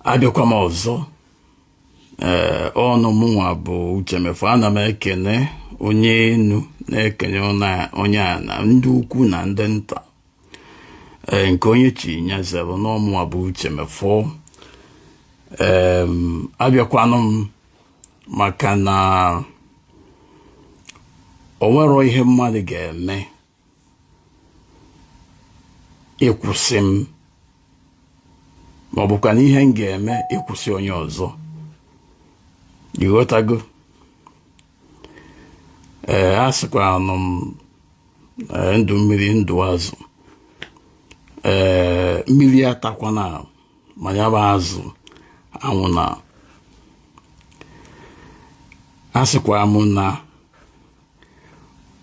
abịakwa m ọzọ ọnụ mụnwa bụ Uche Mefor. Ana m ekene onye enu na-ekene onye a na ndị ukwu na ndị nta nke onye chi nyezelu n'ọmụnwa bụ Uche Mefor. Abịakwanụ m maka na o nwero ihe mmadụ ga-eme ịkwụsị m, ma ọ bụkwa na ihe m ga-eme ịkwụsị onye ọzọ. Ịghọtago? A sịkwanụ m ndụ mmiri ndụ azụ. Mmiri atakwana ma ya bụ azụ anwụ na. A sịkwa m na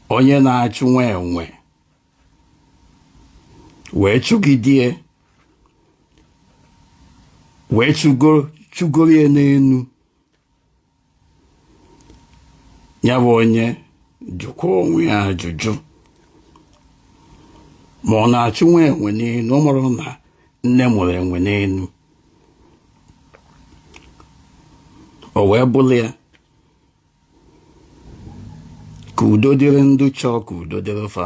onye na-achụ nwa enwe wee chụgidie wee chụgoro ya n'enu, ya bụ onye jụkwa onwe ya ajụjụ ma ọ na-achụ nwa enwe n'enu. Ọ mụrụ na nne mụrụ enwe n'enu, o wee bụrụ ya ka udo dịrị ndị chọọ ka udo dịrị fa.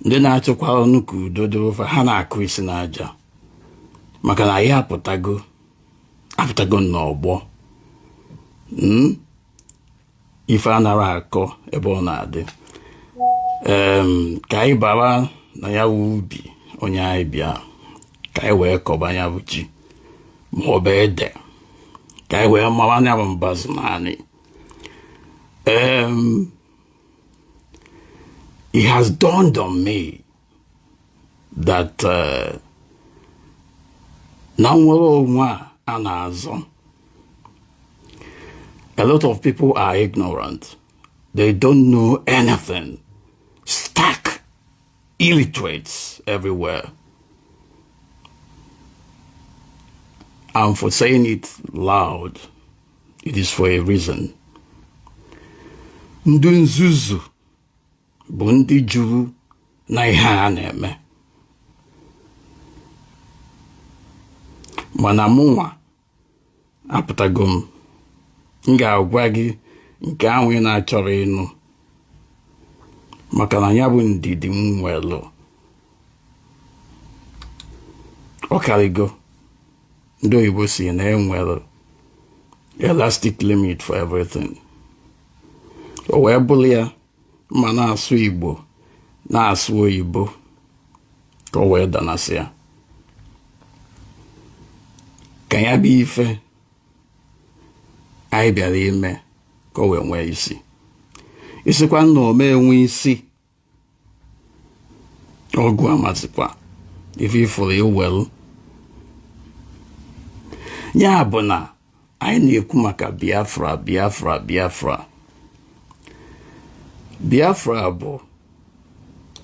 Ndị na-achịkwa ọnụ ka udo dịrị fa, ha na-akụ isi n'aja maka na ya apụtago n'ọgbọ. Ife anara akọ ebe ọ na-adị. Ka anyị bara na ya wụ ubi onye anyị bịa, ka anyị wee kọba ya bụ ji ma ọ bụ ede, ka anyị wee mara ya bụ mbazụ naanị. It has dawned on me that na nwere onwe a na-azọ, a lot of people are ignorant. They don't know anything. Stark illiterates everywhere. And for saying it loud, it is for a reason. Ndị nzuzu bụ ndị juru na ihe a na-eme. Mana mụnwa apụtago m ga-agwa gị nke ahụ ị na-achọrọ ịnụ, maka na ya bụ ndidi m nwelụ ọ karịgo. Ndị oyibo si na enwere elastic limit for everything. O wee bụrụ ya ma na-asụ Igbo na-asụ oyibo ka o wee danasị ya. Ka ya bụ ife anyị bịara ime ka o wee nwee isi. Isikwa na ome enwe isi, ọgụ amazikwa ife ifuru iwelu. Ya bụ na anyị na-ekwu maka Biafra. Biafra bụ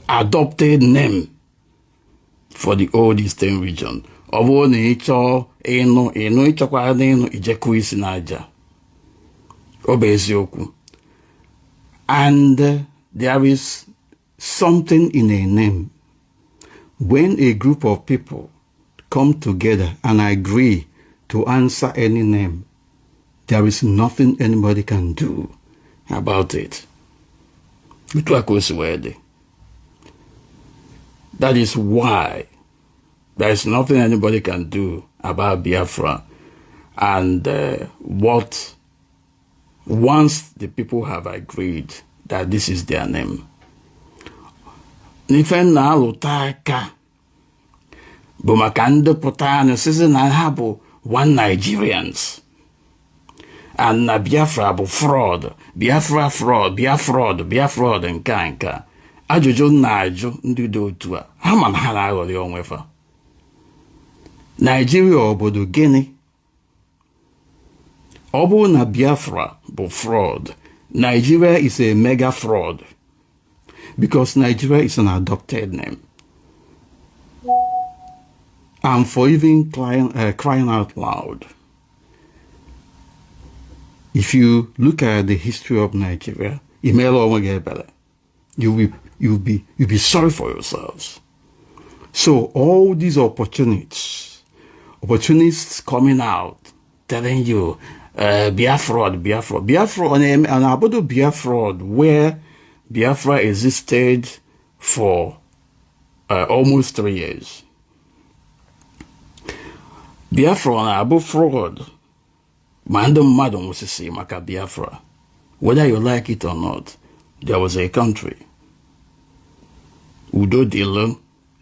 adopted name for the old Eastern region. Ọ bụrụ na ịchọọ ịchọkwa ịnụ ijekụ isi n'aja, ọ bụ eziokwu. And there is something in a name. When a group of people come together and agree to answer any name, there is nothing anybody can do about it. That is why there is nothing anybody can do about Biafra. And once the people have agreed that this is their name, n'ife na-alụta aka bụ maka ndị pụta anya sịsị na ha bụ one Nigerians, and na Biafra bụ fraud, Biafra fraud nke a. Ajụjụ na-ajụ ndị dị otu a, ha ma na ha na-aghọrị onwe fa. Nigeria obodo gịnị? Ọ bụrụ na Biafra bụ fraud, Nigeria is a mega fraud, because Nigeria is an adopted name. And for even crying out loud, if you look at the history of Nigeria, you'll be sorry for yourselves. So all these opportunities coming out, telling you, Biafra, and Abodo Biafra, where Biafra existed for almost 3 years. Biafra and Abu fraud, Mandam Madam was to say Maka Biafra. Whether you like it or not, there was a country. Udo dilo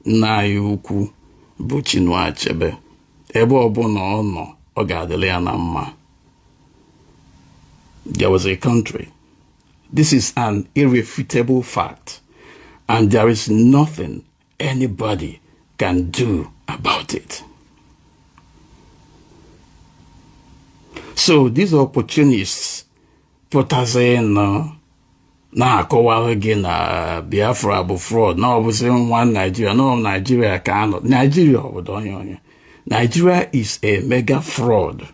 na yuku buchinwa chebe. Ebe obono ono ogadele anamma. There was a country. This is an irrefutable fact, and there is nothing anybody can do about it. So these opportunists put us in na-akọwara gị na Biafra bụ fraud, na ọ bụzi nwa Nigeria, no Nigeria ka anọ. Nigeria obodo onye. Nigeria is a mega fraud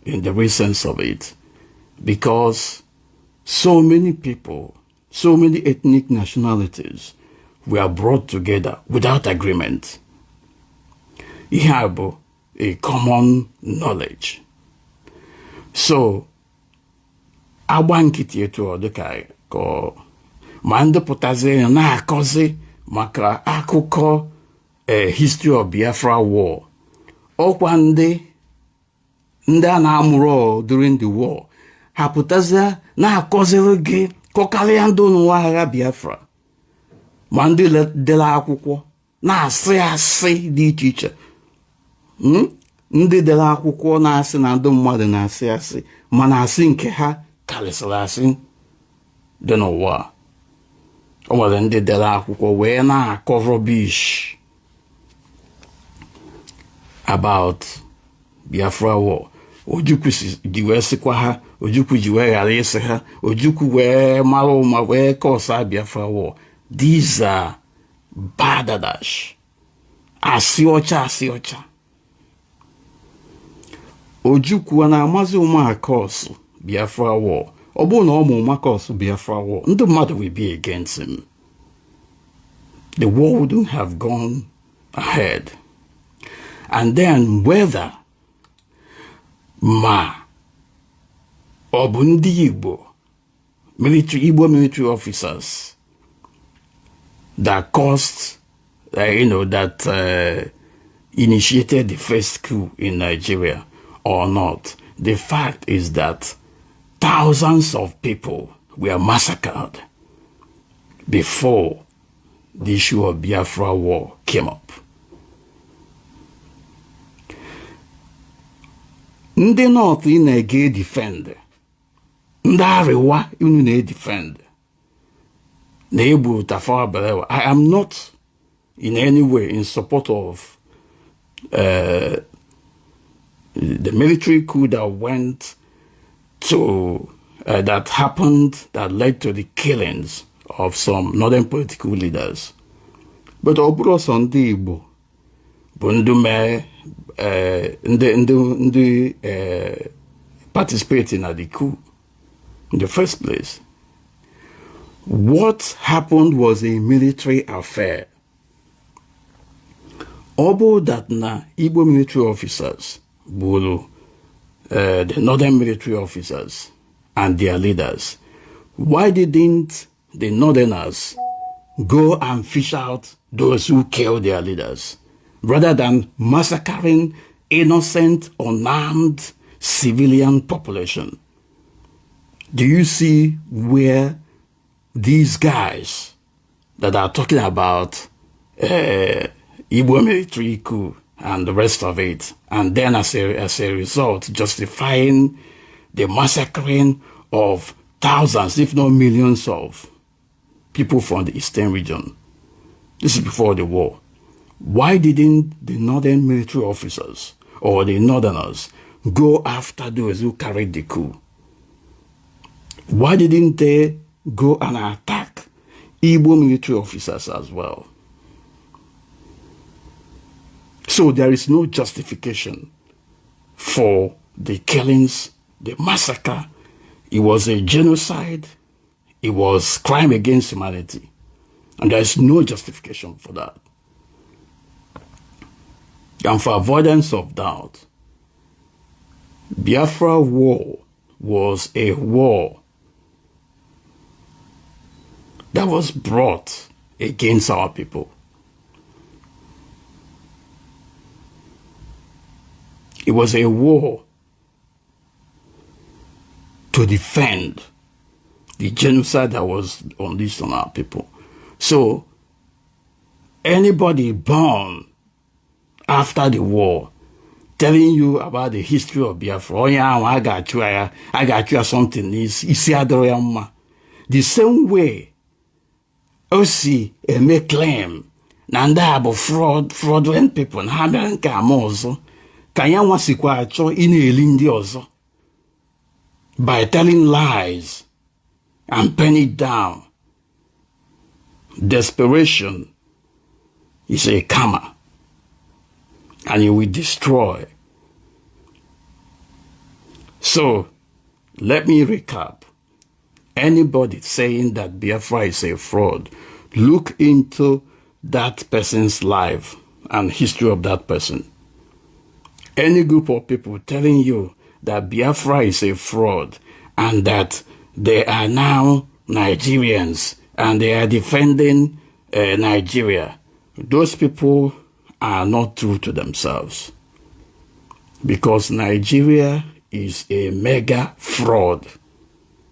in the real sense of it, because so many people, so many ethnic nationalities were brought together without agreement. Ihe bụ a common knowledge. So, agba nkịtị etu ọ dịka ka ma ndị pụtazi na-akọzi maka akụkọ history of Biafra war. Ọkwa ndị a na-amụrụ during the war ha pụtazi na-akọziri gị kọkarịa ndị n'ụwa agha Biafra, ma ndị dere akwụkwọ na-asị dị iche iche. Ndị dere akwụkwọ na-asị na ndị mmadụ na-asị asị, mana asị nke ha karịsịrị asị dị n'ụwa. O nwere ndị dere akwụkwọ wee na-akọ rubbish about Biafra war. Ojukwu ji wee sịkwa ha, Ojukwu ji wee ghara ịsị ha, Ojukwu wee mara ụma wee kọsa Biafra war. These are badadash. Asị ọcha. Ojukwu na Mazi Uche Biafra war. Ọ bụrụ na ụmụ Uche Biafra war, ndị mmadụ will be against him. The war wouldn't have gone ahead. And then whether ma ọ bụ ndị Igbo military officers that caused that initiated the first coup in Nigeria or not, the fact is that thousands of people were massacred before the issue of Biafra war came up. Ndị North ị na-ege defend, ndị Arewa unu na-defend, na-egbu Tafawa Balewa. I am not in any way in support of the military coup that went to that happened, that led to the killings of some northern political leaders. But Oburo Sunday Igbo Bundume participating at the coup in the first place. What happened was a military affair. Obo that na Igbo military officers, Bulu, the northern military officers and their leaders, why didn't the northerners go and fish out those who killed their leaders, rather than massacring innocent, unarmed civilian population? Do you see where these guys that are talking about Igbo military coup and the rest of it, and then as a result justifying the massacring of thousands, if not millions of people from the eastern region? This is before the war. Why didn't the northern military officers or the northerners go after those who carried the coup? Why didn't they go and attack Igbo military officers as well? So there is no justification for the killings, the massacre. It was a genocide. It was crime against humanity. And there is no justification for that. And for avoidance of doubt, Biafra war was a war that was brought against our people. It was a war to defend the genocide that was unleashed on our people. So, anybody born after the war telling you about the history of Biafra, oh yeah, I got you something, is the same way OC make claim na about fraudulent people na ha mere nke ama ọzọ ka ya nwasikwa achọ ị na-eli ndị ọzọ by telling lies and penning it down. Desperation is a karma, and it will destroy. So, let me recap. Anybody saying that Biafra is a fraud, look into that person's life and history of that person. Any group of people telling you that Biafra is a fraud and that they are now Nigerians and they are defending Nigeria, those people are not true to themselves, because Nigeria is a mega fraud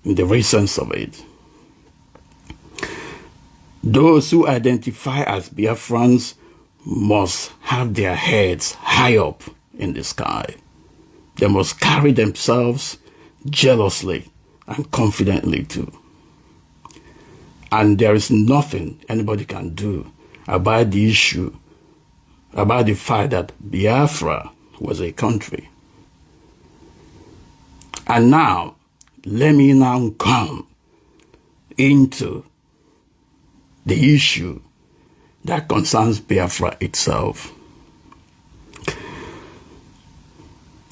in the real sense of it. Those who identify as Biafrans must have their heads high up in the sky. They must carry themselves jealously and confidently too. And there is nothing anybody can do about the issue, about the fact that Biafra was a country. And now, let me now come into the issue that concerns Biafra itself.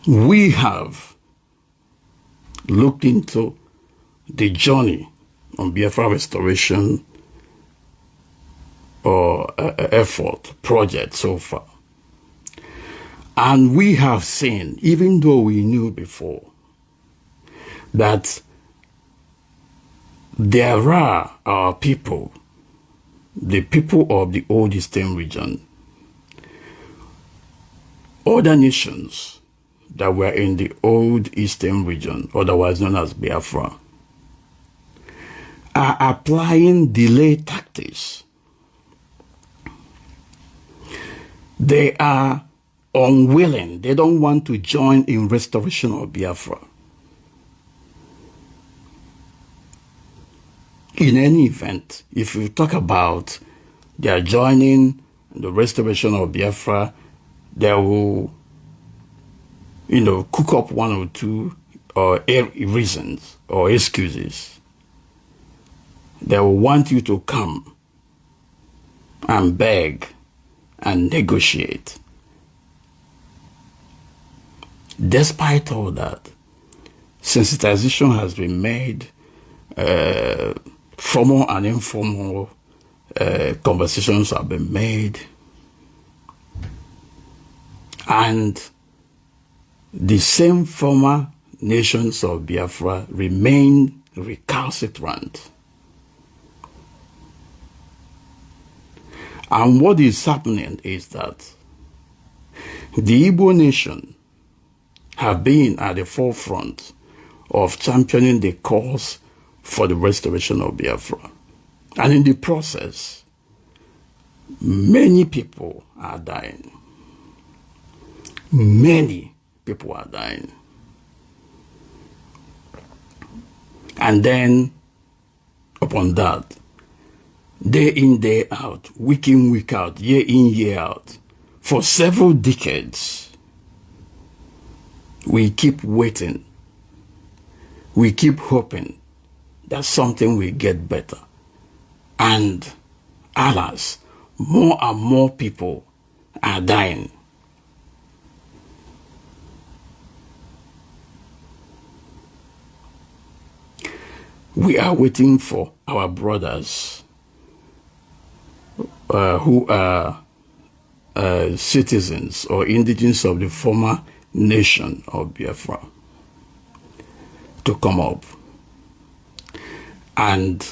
We have looked into the journey on Biafra restoration or effort project so far. And we have seen, even though we knew before, that there are our people, the people of the old Eastern region, other nations that were in the old Eastern region, otherwise known as Biafra, are applying delay tactics. They are unwilling. They don't want to join in restoration of Biafra. In any event, if you talk about their joining the restoration of Biafra, they will, cook up one or two reasons or excuses. They will want you to come and beg and negotiate. Despite all that, sensitization has been made, formal and informal conversations have been made, and the same former nations of Biafra remain recalcitrant. And what is happening is that the Igbo nation have been at the forefront of championing the cause for the restoration of Biafra. And in the process, many people are dying. Many people are dying. And then, upon that, day in, day out, week in, week out, year in, year out, for several decades, we keep waiting. We keep hoping that something will get better. And alas, more and more people are dying. We are waiting for our brothers who are citizens or indigenous of the former nation of Biafra to come up. And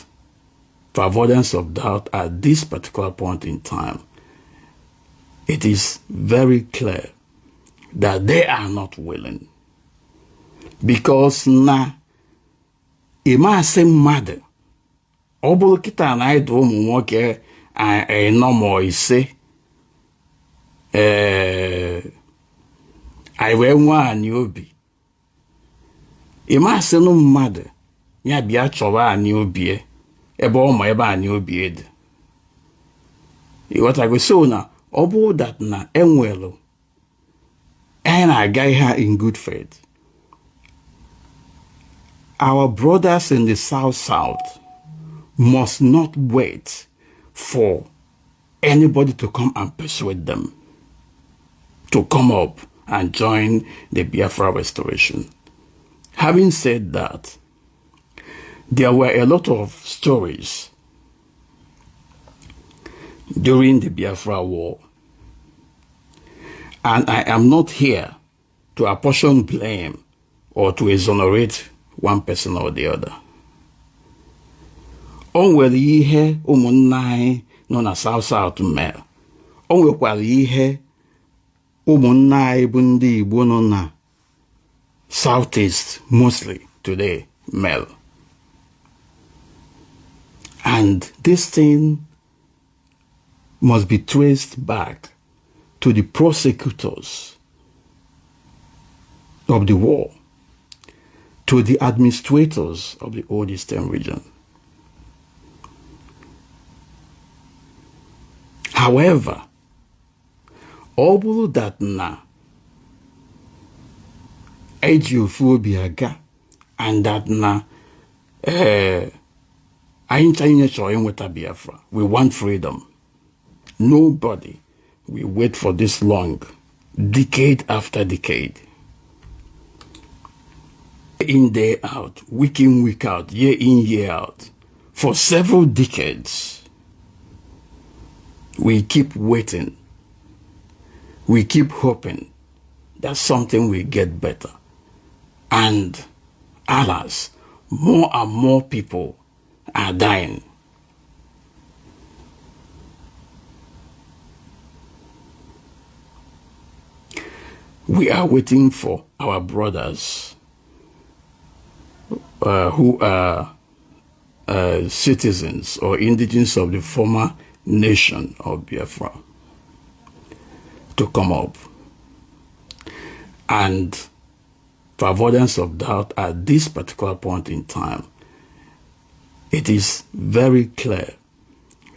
for avoidance of doubt, at this particular point in time, it is very clear that they are not willing. Because na ima se mmadụ ọ bụrụ kịta na anyị dị ụmụ nwoke ịnọ ma ise anyị wee nwee anyị obi ima se nụ mmadụ ya bịa chọwa anyị obi ebe ọ ma ebe anyị obi dị ịghọtago. So na ọ bụrụ that na enwelu anyị na-aga ihe in good faith, our brothers in the South must not wait for anybody to come and persuade them to come up and join the Biafra restoration. Having said that, there were a lot of stories during the Biafra war, and I am not here to apportion blame or to exonerate one person or the other. O nwere ihe ụmụnna anyị nọ na South mere. O nwekwara ihe ụmụnna anyị bụ ndị Igbo nọ na Southeast mostly today mere. And this thing must be traced back to the prosecutors of the war, to the administrators of the old Eastern region. However, ọ bụrụ that na ejiofuobiaga and that na anyị chọrọ inweta Biafra, we want freedom. Nobody will wait for this long, decade after decade. In, day out, week in, week out, year in, year out, for several decades, we keep waiting. We keep hoping that something will get better. And alas, more and more people are dying. We are waiting for our brothers who are citizens or indigenous of the former nation of Biafra to come up. And for avoidance of doubt, at this particular point in time, it is very clear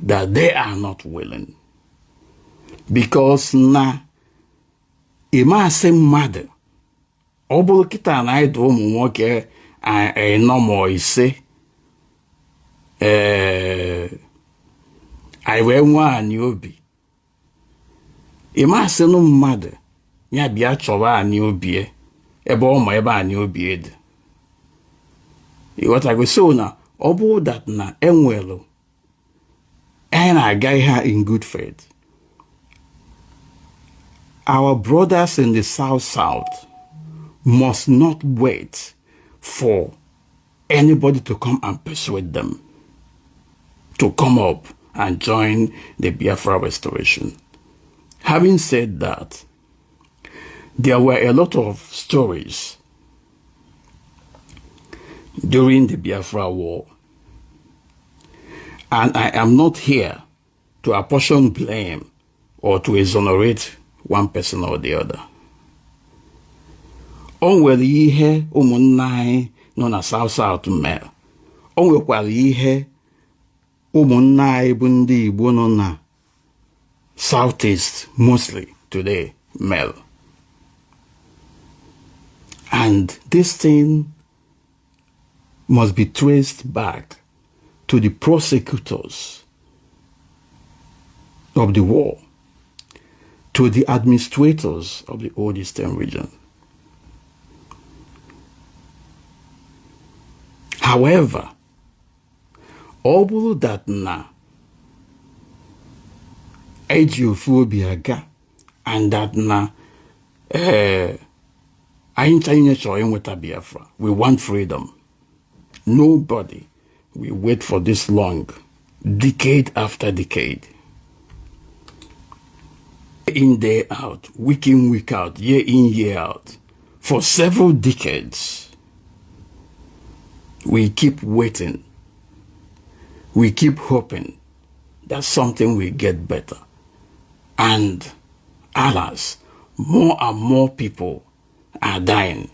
that they are not willing. Because na ima se mmadụ ọ bụrụ kịta na anyị dị ụmụ nwoke ịnọ ma ise anyị wee nwee anyị obi ima se nụ mmadụ ya bịa chọwa anyị obi ebe ọ ma ebe anyị obi dị ịghọtago. So na ọ bụrụ that na enwelu anyị na-aga ihe in good faith, our brothers in the South must not wait for anybody to come and persuade them to come up and join the Biafra restoration. Having said that, there were a lot of stories during the Biafra war, and I am not here to apportion blame or to exonerate one person or the other. O nwere ihe ụmụnna anyị nọ na South mere. O nwekwara ihe ụmụnna anyị bụ ndị Igbo nọ na Southeast mostly today mere. And this thing must be traced back to the prosecutors of the war, to the administrators of the old Eastern region. However, ọ bụrụ that na ejiofuobiaga and that na Biafra. We want freedom. Nobody will wait for this long, decade after decade. Day in, day out, week in, week out, year in, year out. For several decades, we keep waiting. We keep hoping that something will get better. And alas, more and more people are dying.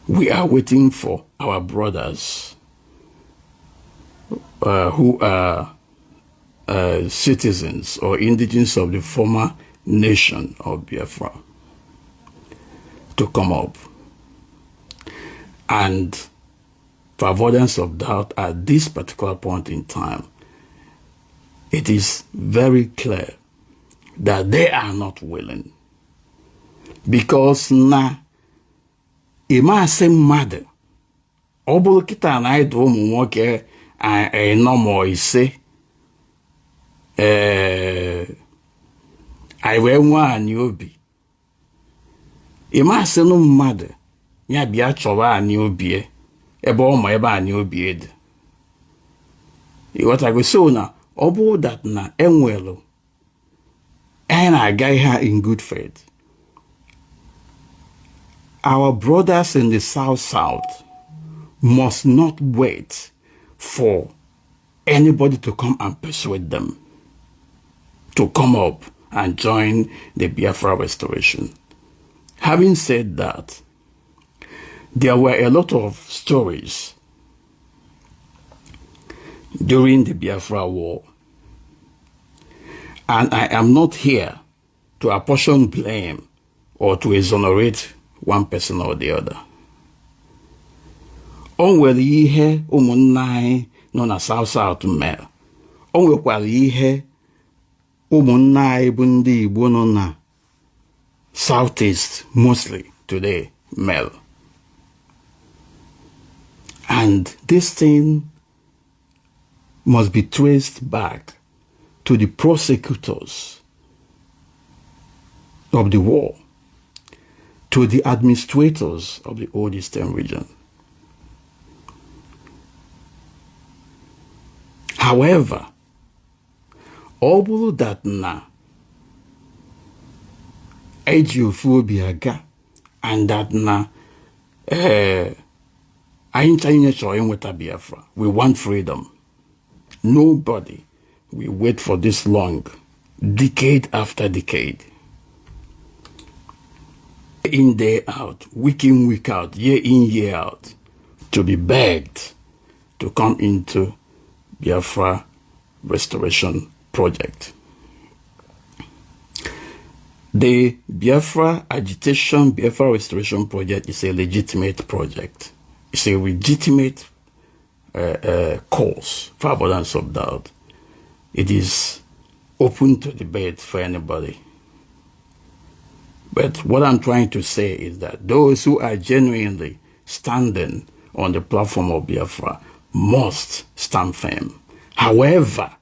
We are waiting for our brothers who are citizens or indigenous of the former nation of Biafra to come up. And for avoidance of doubt, at this particular point in time, it is very clear that they are not willing. Because na ima se mmadụ ọ bụrụ kịta na anyị dị ụmụ nwoke nọmọ ise anyị wee nwee anyị obi ima se nụ mmadụ ya bịa chọwa anyị obi ebe ọ ma ebe anyị obi dị ịghọtago. So na ọ bụrụ that na enwelu anyị na-aga ihe in good faith, our brothers in the South must not wait for anybody to come and persuade them to come up and join the Biafra restoration. Having said that, there were a lot of stories during the Biafra war, and I am not here to apportion blame or to exonerate one person or the other. O nwere ihe ụmụnna anyị nọ na South mere. O nwekwara ihe ụmụnna anyị bụ ndị Igbo nọ na Southeast mostly today mere. And this thing must be traced back to the prosecutors of the war, to the administrators of the old Eastern region. However, ọ bụrụ that na Ejiofuobiaga and that na anyị chọrọ inweta Biafra, we want freedom. Nobody will wait for this long, decade after decade. Day in, day out, week in, week out, year in, year out, to be begged to come into Biafra restoration project. The Biafra agitation, Biafra restoration project is a legitimate project. It's a legitimate cause, for avoidance of doubt. It is open to debate for anybody. But what I'm trying to say is that those who are genuinely standing on the platform of Biafra must stand firm. However,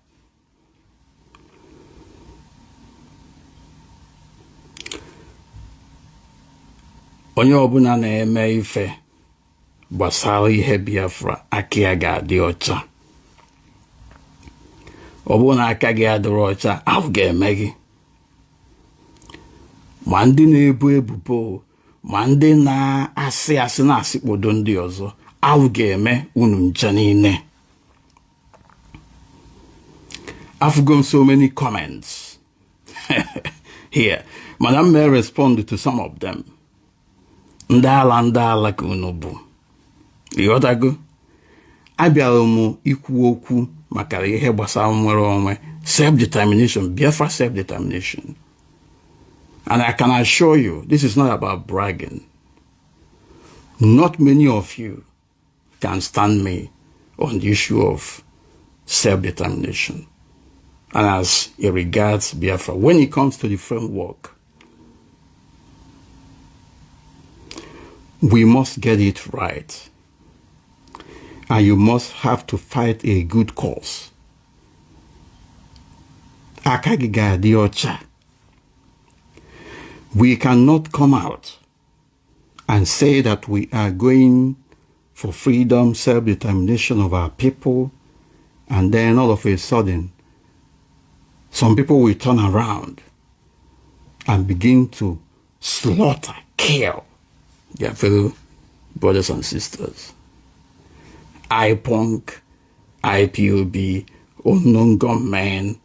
onye ọbụla na-eme ife gbasara ihe Biafra aka ya ga-adị ọcha. Ọ bụrụ na aka gị adịrị ọcha, ahụ ga-eme gị. Ma ndị na-ebu ebubo, ma ndị na-asị asị na-asịkpodo ndị ọzọ, ahụ ga-eme unu nche niile. I've gotten so many comments here. Madam may respond to some of them. Ndala ka unu bụ. Ịghọtago? Abịara m ikwu okwu maka ihe gbasara nwere onwe, self-determination, Biafra self-determination. And I can assure you, this is not about bragging. Not many of you can stand me on the issue of self-determination. And as it regards Biafra, when it comes to the framework, we must get it right. and you must have to fight a good cause. Akagiga diocha. We cannot come out and say that we are going for freedom, self-determination of our people, and then all of a sudden, some people will turn around and begin to slaughter, kill their fellow brothers and sisters. IPONC, IPOB, unknown gunmen,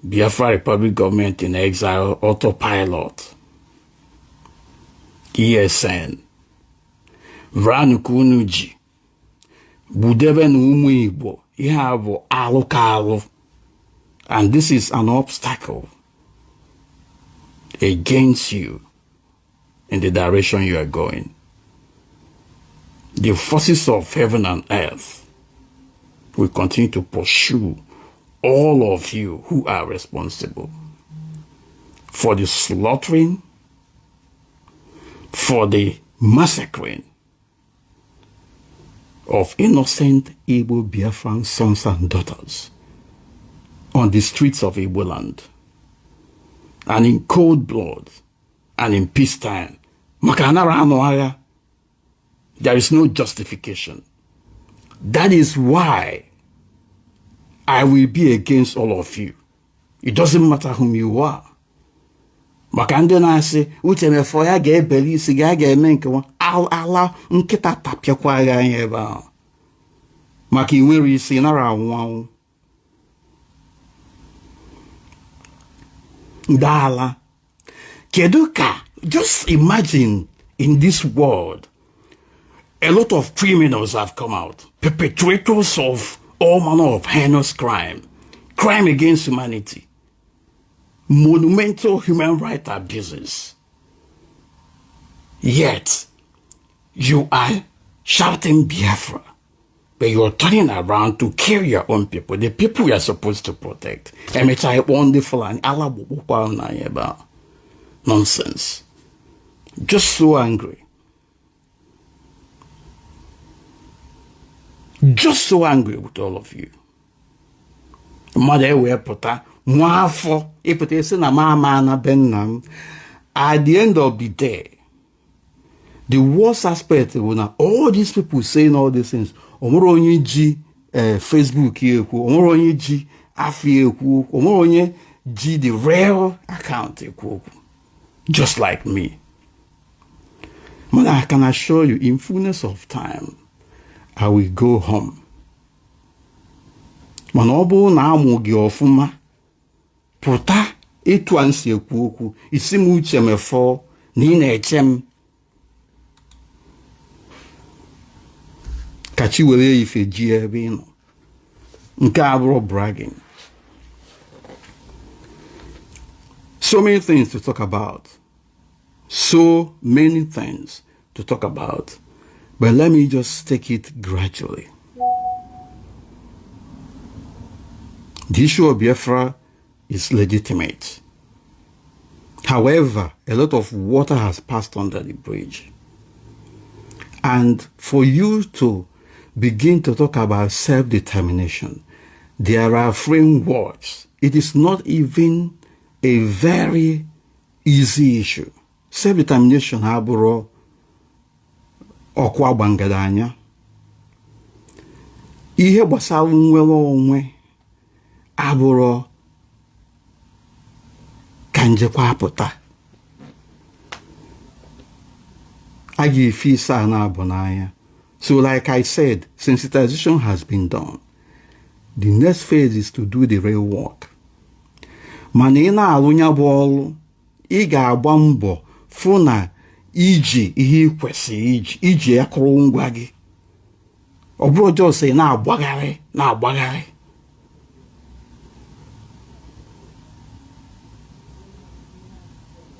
Biafra Republic government in exile, autopilot, ESN, Ranukunuji, Budebe n'umu Igbo, ihe bụ alụ. And this is an obstacle against you in the direction you are going. The forces of heaven and earth will continue to pursue all of you who are responsible for the slaughtering, for the massacring of innocent Igbo Biafran sons and daughters on the streets of Igbo land, and in cold blood, and in peacetime. There is no justification. That is why I will be against all of you. It doesn't matter whom you are. Makande na say, Uche Mefor ya ga-ebeli isi ga-eme nke nwa ala nkịta tapịakwa ya anya ebe ahụ. Maka inwere isi nara anwụ. Dala. Keduka, just imagine in this world, a lot of criminals have come out, perpetrators of all manner of heinous crime against humanity, monumental human rights abuses. Yet, you are shouting Biafra, but you are turning around to kill your own people, the people you are supposed to protect. Nonsense. Just so angry. Just so angry with all of you. Mother, we put at the end of the day, the worst aspect when all these people saying all these things, Facebook here, the real account, just like me. But I can assure you, in fullness of time, I will go home. Manobo na amugi ofuma puta etu ansi ekwu okwu isi m Uche Mefor na ị na-eche m ka chi were ife ji ebe ị nọ. Nke abụrụ bragging. So many things to talk about. So many things to talk about. But let me just take it gradually. The issue of Biafra is legitimate. However, a lot of water has passed under the bridge. And for you to begin to talk about self-determination, there are frameworks. It is not even a very easy issue. Self-determination abụrụ ọkwa gbangadanya. Ihe gbasara nnwere onwe abụrụ ka njekwa apụta. A ga-efe ise a na-abụ n'anya. So like I said, sensitization has been done. The next phase is to do the real work. Mana ị na-alụ nya bụ ọlụ, ị ga-agba mbọ fụ na iji ihe kwesịrị iji akụrụngwa gị. Ọ bụrụ just na-agbagharị.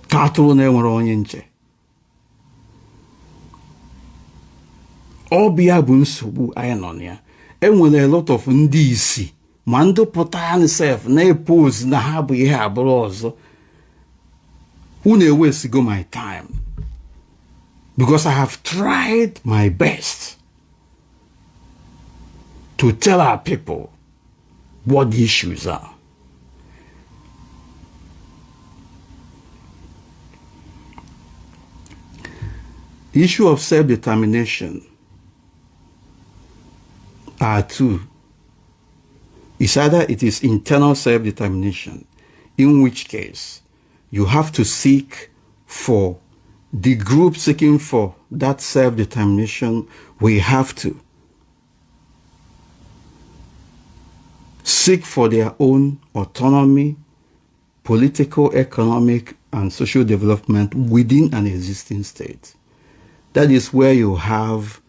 Ka atụrụ na-enwere onye nche. Ọ bịa bụ nsogbu anyị nọ na ya. Enwere a lot of ndị isi ma ndị pụta self na-epose na ha bụ ihe abụrụ ọzọ. Unu waste my time because I have tried my best to tell our people what the issues are. The issue of self-determination are two. It's either it is internal self-determination, in which case you have to seek for the group seeking for that self-determination. We have to seek for their own autonomy, political, economic, and social development within an existing state. That is where you have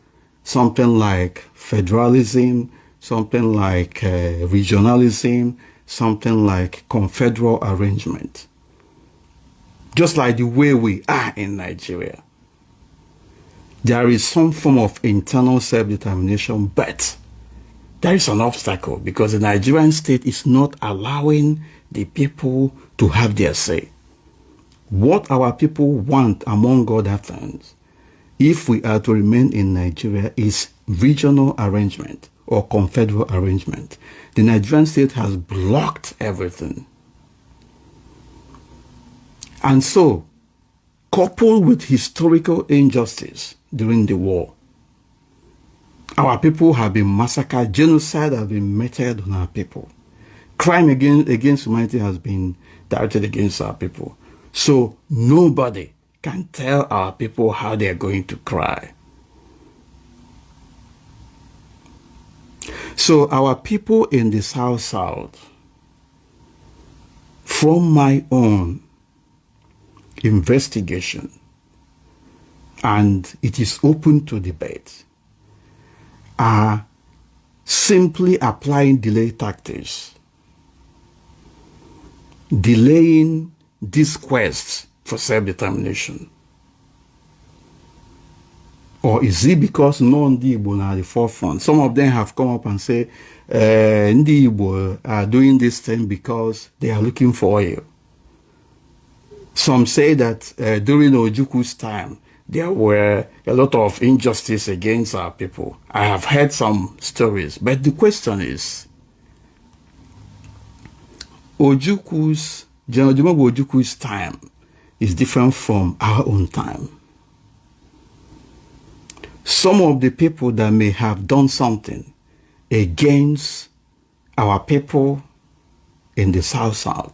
something like federalism, something like regionalism, something like confederal arrangement. Just like the way we are in Nigeria. There is some form of internal self-determination, but there is an obstacle because the Nigerian state is not allowing the people to have their say. What our people want, among other things, if we are to remain in Nigeria, is regional arrangement or confederal arrangement. The Nigerian state has blocked everything. And so, coupled with historical injustice during the war, our people have been massacred, genocide has been meted on our people. Crime against humanity has been directed against our people. So nobody can tell our people how they are going to cry. So our people in the South, from my own investigation, and it is open to debate, are simply applying delay tactics, delaying this quest for self-determination. Or is it because no Ndi Igbo are at the forefront? Some of them have come up and say, Ndi Igbo are doing this thing because they are looking for oil. Some say that during Ojukwu's time, there were a lot of injustice against our people. I have heard some stories, but the question is, General Ojukwu's time is different from our own time. Some of the people that may have done something against our people in the South,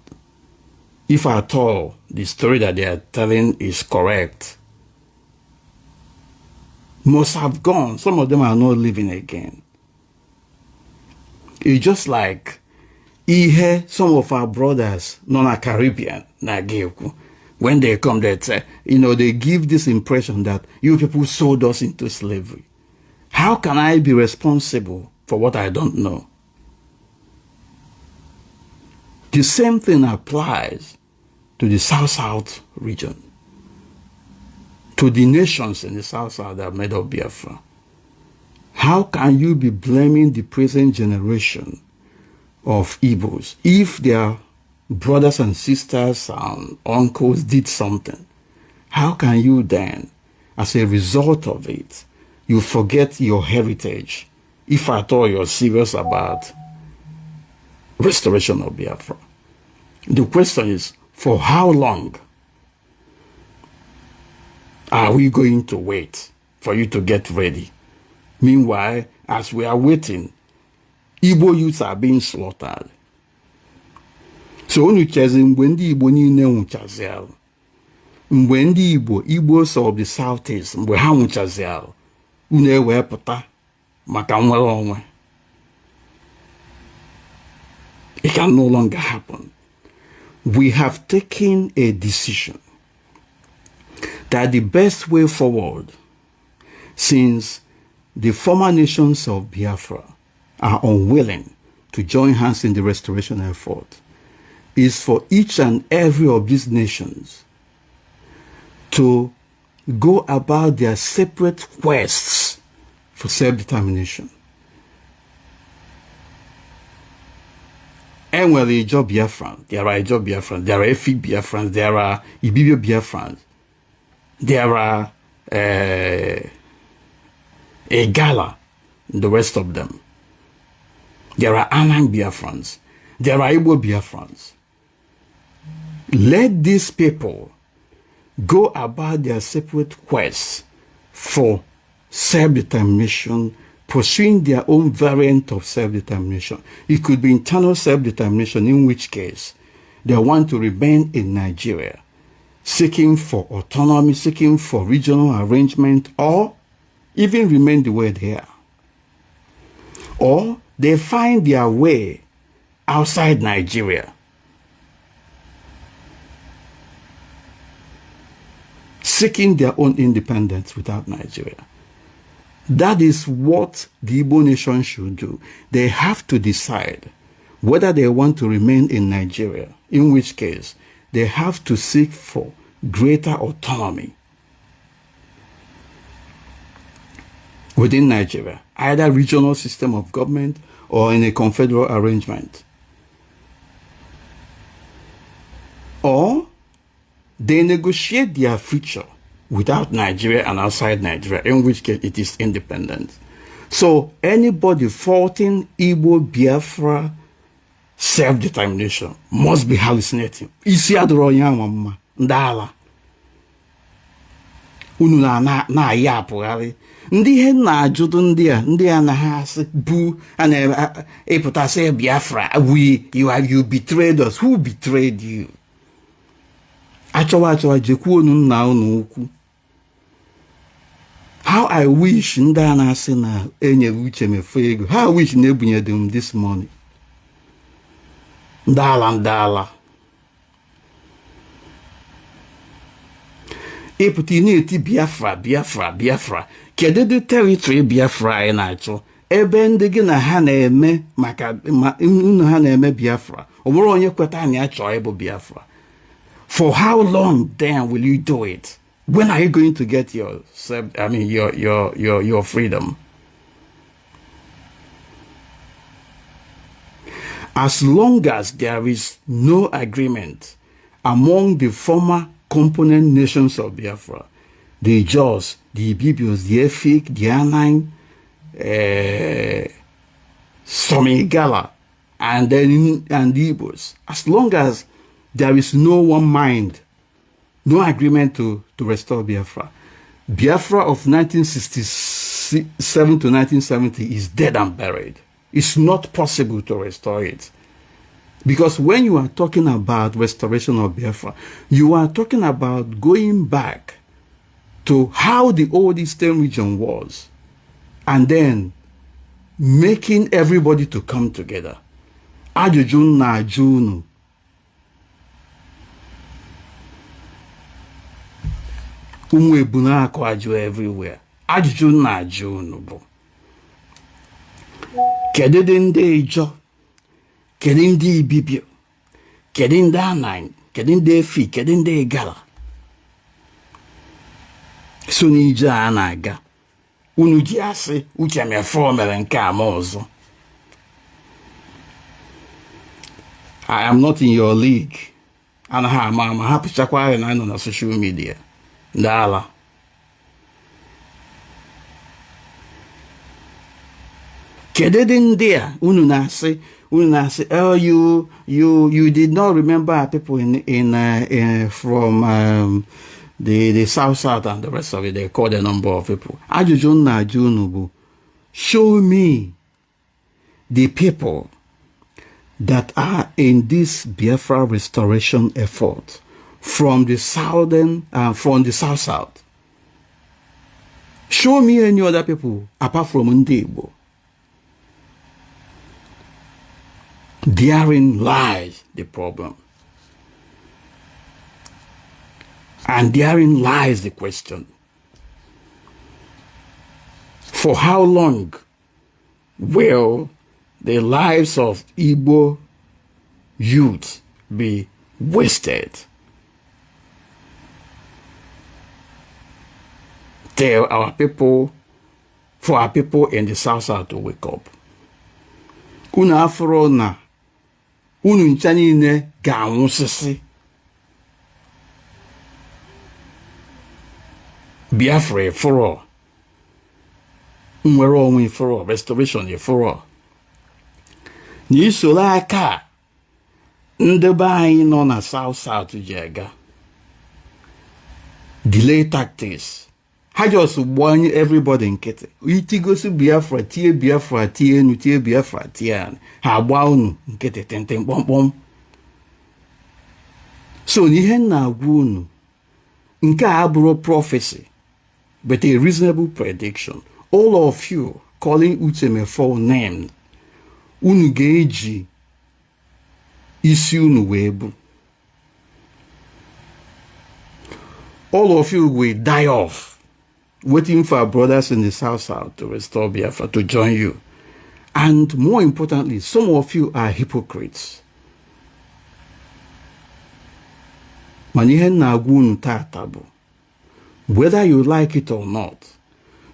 if at all the story that they are telling is correct, must have gone. Some of them are not living again. It's just like some of our brothers, non-Caribbean, when they come, they say, they give this impression that you people sold us into slavery. How can I be responsible for what I don't know? The same thing applies to the South region, to the nations in the South that are made of Biafra. How can you be blaming the present generation of Igbos if their brothers and sisters and uncles did something? How can you then, as a result of it, you forget your heritage, if at all you're serious about restoration of Biafra? The question is, for how long are we going to wait for you to get ready? Meanwhile, as we are waiting, Igbo youths are being slaughtered. So when you chasing when the Igbo ni nwuchazial, when the Igbos of the Southeast, mgbe ha nwuchazial, une wepụta maka nwere onwe. It can no longer happen. We have taken a decision that the best way forward, since the former nations of Biafra are unwilling to join hands in the restoration effort, is for each and every of these nations to go about their separate quests for self-determination. And where the Ijo Biafran, there are Ijo Biafran, there are Efi Biafrans, there are Ibibio Biafrans, there are Egala, the rest of them. There are Anang Biafrans. There are Igbo Biafrans. Let these people go about their separate quests for self-determination, pursuing their own variant of self-determination. It could be internal self-determination, in which case they want to remain in Nigeria, seeking for autonomy, seeking for regional arrangement, or even remain the way they are. Or they find their way outside Nigeria, seeking their own independence without Nigeria. That is what the Igbo nation should do. They have to decide whether they want to remain in Nigeria, in which case they have to seek for greater autonomy within Nigeria, either regional system of government or in a confederal arrangement. Or they negotiate their future without Nigeria and outside Nigeria, in which case it is independent. So anybody faulting Igbo Biafra self-determination must be hallucinating. Isi adoro ya mama ndala. Unu na ya apụgharị. Ndị ihe na-ajụdụ ndị a na ha asị bụ a na-epụta sị Biafra, you betrayed us. Who betrayed you? Achọwa jekwu unu nna unu ukwu. How I wish ndị a na-asị na enyere Uche Mefor ego. How I wish na ebunyere them this money. Ndala. Ịpụta na-eti Biafra. Kedu the territory Biafra anyị na-achọ? Ebe ndị gị na ha na-eme maka unu ha na-eme Biafra. Ọ bụrụ onye kweta na ya chọọ ịbụ Biafra. For how long then will you do it? When are you going to get your freedom? As long as there is no agreement among the former component nations of Biafra, the Jaws, the Ibibios, the Efik, the Anang, Somigala, and the Igbos, as long as there is no one mind, no agreement to restore Biafra, Biafra of 1967 to 1970 is dead and buried. It's not possible to restore it. Because when you are talking about restoration of Biafra, you are talking about going back to how the old Eastern region was and then making everybody to come together. Ajụjụ na-ajụ unu. Ụmụ ebu na-akụ ajụ everywhere. Ajụjụ na-ajụ unu bụ, kedu ndị Ijo, kedu ndị Ibibio, kedu ndị Anang, kedu ndị Efi, kedu ndị Igala so n'ije a na-aga? Unu ji asị Uche Mefor mere nke a ma ọzọ. I am not in your league. Anaghị ama hapụchakwa anyị na nọ na social media. Ndala. Kedu ndị a unu na-asị oh, you did not remember our people from the South and the rest of it. They called a number of people. Ajụjụ na-ajụ unu bụ, show me the people that are in this Biafra restoration effort from the South. Show me any other people apart from ndị Igbo. Therein lies the problem. And therein lies the question. For how long will the lives of Igbo youth be wasted till for our people in the South to wake up? Unu afro na unu ncha niile ga-anwụsịsị. Biafra for all. Nwere onwe for all. Restoration for all. n'isoro aka ndị be anyị nọ na South ji aga delay tactics. Ha just gbanye everybody nkịtị. Itigosi Biafra tie Biafra tie enu tie Biafra tie anị. Ha gba unu nkịtị tenten kpọmkpọm. So n'ihe na-agwa unu, nke a abụrụ prophecy, but a reasonable prediction. All of you calling Uche Mefor name, unu ga-eji isi unu wee bụ. All of you will die off, waiting for our brothers in the South to restore Biafra, to join you. And more importantly, some of you are hypocrites. Manihe na-agwa unu tata bụ, whether you like it or not,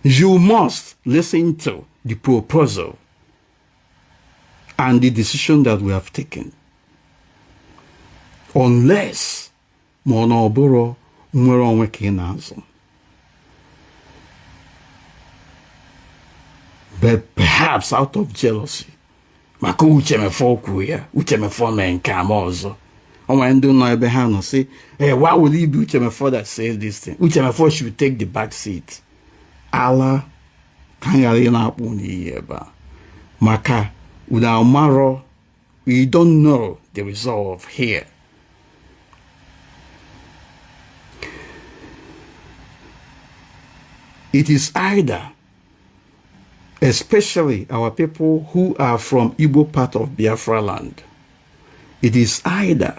you must listen to the proposal and the decision that we have taken. Unless ma ọ na ọ bụrụ nwere onwe ka ị na-azụ. But perhaps out of jealousy, maka Uche Mefor kwuo ya, Uche Mefor mee nke ama ọzọ. Onwe ndị nọ ebe ha nọ say, hey, why will it be Uche Mefor that says this thing? Uche Mefor should take the back seat. Ala ka anyị ghara ị na-akpụ n'iyi ebe a. Maka una maro, we don't know the result here. It is either, especially our people who are from Igbo part of Biafra land, it is either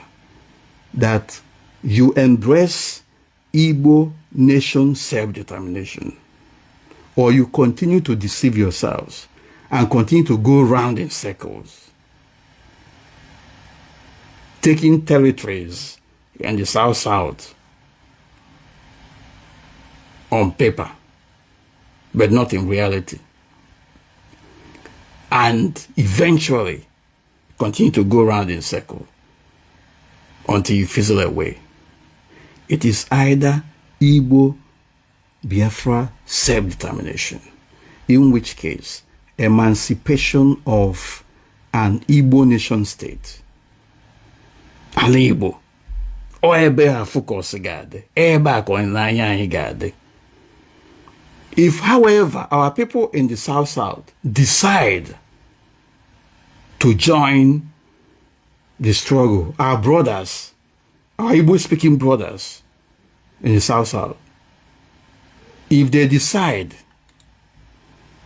that you embrace Igbo nation self-determination, or you continue to deceive yourselves and continue to go round in circles, taking territories in the South on paper, but not in reality. And eventually continue to go around in circle until you fizzle away. It is either Igbo Biafra self-determination, in which case emancipation of an Igbo nation state. Ala Igbo. O ebe ha focus gade. Ebe a ko n'anya anyị gade. If, however, our people in the South decide to join the struggle, our brothers, our Igbo-speaking brothers in the South, if they decide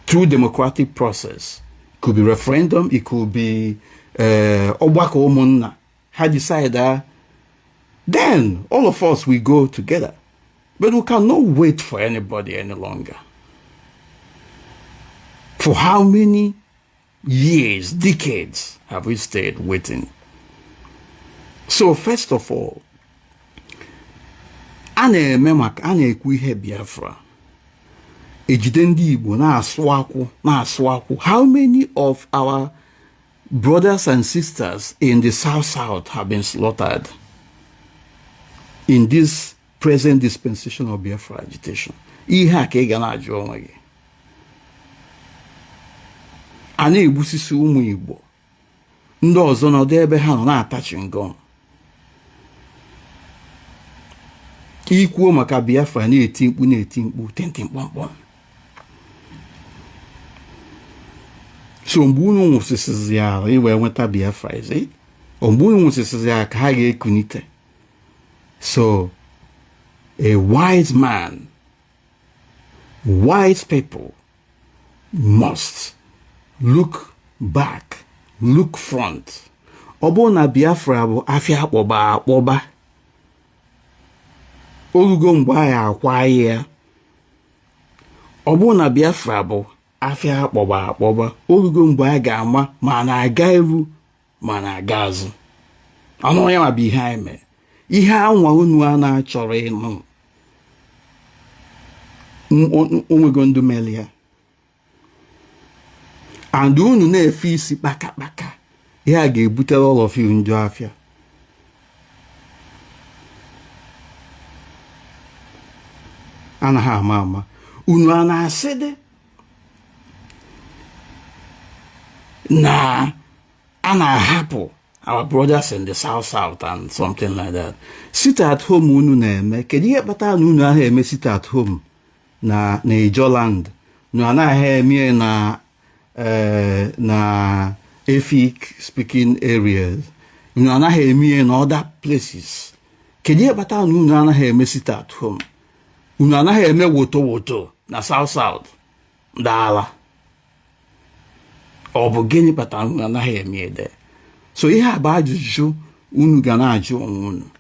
through democratic process, it could be referendum, it could be Ogbako Umunna, ha decide that, then all of us will go together. But we cannot wait for anybody any longer. For how many years, decades have we stayed waiting? So first of all, a na-ekwu ihe Biafra, ejide ndị Igbo na-asụ akwụ. How many of our brothers and sisters in the South have been slaughtered in this present dispensation of Biafra agitation? Ihe a ka ị ga na-ajụ onwe gị. A na-egbusisi ụmụ Igbo, ndị ọzọ nọdụ ebe ha nọ na-atachi ngọn. Ikwuo maka Biafra na-eti mkpu tenti mkpọmkpọm. So mgbe unu nwụsịsịzi ala iwe nweta Biafra ezi, mgbe unu nwụsịsịzi ala ka ha ga-ekunite. So a wise man, wise people must look back, look front. Ọ bụrụ na Biafra bụ afịa akpọba, orugo mgbe anyị akwa ya. Ọ bụrụ na Biafra bụ afịa akpọba, orugo mgbe anyị ga-ama ma na-aga iru ma na-aga azụ. Ọnụ ya ma bụ ihe anyị mere. Ihe anwa unu a na-achọrọ ịnụ onwego ndụ meli ya. And unu na-efe isi kpaka, ihe a ga-ebutere all of you njọ afịa. Anaghị ama. Unu a na-asị dị na And I happen our brothers in the South and something like that. Sit at home unu na-eme. Kedu ihe kpatara na unu ahụ eme sit at home na Ijoland? Nu anaghị eme na Efik speaking areas. Unu anaghị eme in other places. Kedu ihe kpatara na unu anaghị eme sit at home? Unu anaghị eme woto na South Dala. Ọ bụ gịnị kpatara unu anaghị eme ede? So ihe a bụ ajụjụ unu ga na-ajụ onwe unu.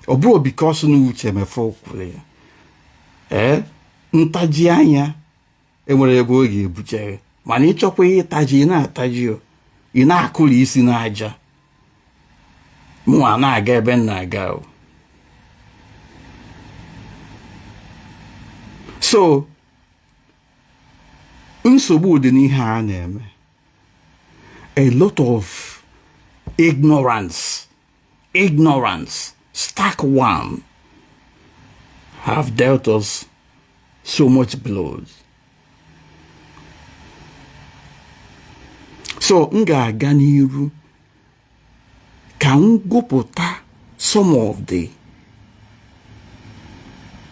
Ọ bụrụ because na Uche Mefor kwuru ya. Ntaji anya enwere ebe ọ ga-ebuchere. Mana ịchọkwa ihe ịtaji ị na-ataji o. Ị na-akụli isi n'aja. Mụnwa na-aga ebe m na-aga o. So nsogbu dị n'ihe a na-eme. A lot of ignorance, stark one, have dealt us so much blows. So m ga-aga n'iru ka m gụpụta some of the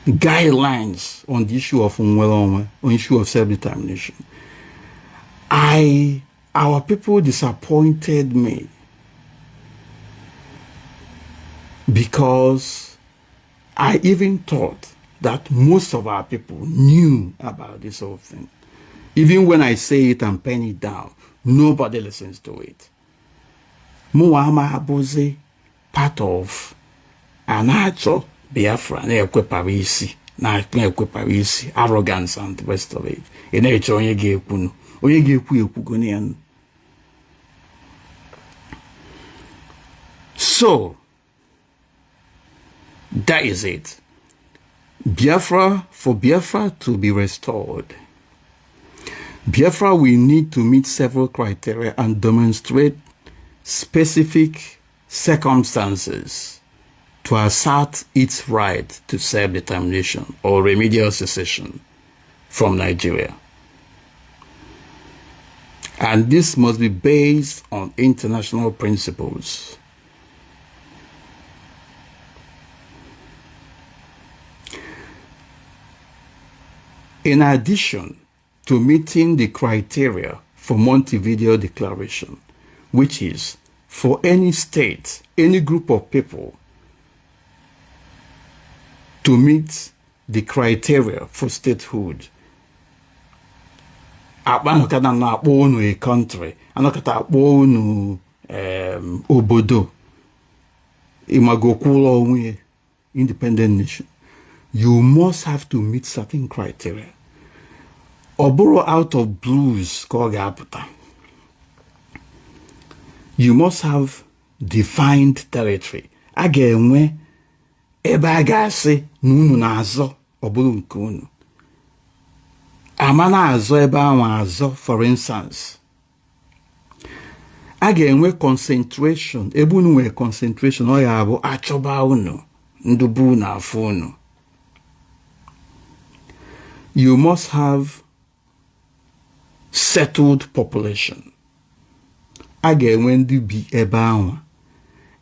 guidelines on the issue of on issue of self-determination. Our people disappointed me because I even thought that most of our people knew about this whole thing. Even when I say it and pen it down, nobody listens to it. Muama Abuzi, part of an actual Biafra, arrogance and the rest of it. So, that is it. Biafra, for Biafra to be restored, Biafra will need to meet several criteria and demonstrate specific circumstances to assert its right to self-determination or remedial secession from Nigeria. And this must be based on international principles. In addition to meeting the criteria for Montevideo Declaration, which is for any state, any group of people to meet the criteria for statehood. A country, obodo, independent nation. You must have to meet certain criteria. Or borrow out of blues called Aputa. You must have defined territory. Again, ebe agasi nunu nazo oburu nke unu. Amana azo ebe anwa azo, for instance. Again, concentration. Ebe unu we concentration oya abo achoba unu ndubu na afo unu. You must have settled population. Again, when the be eba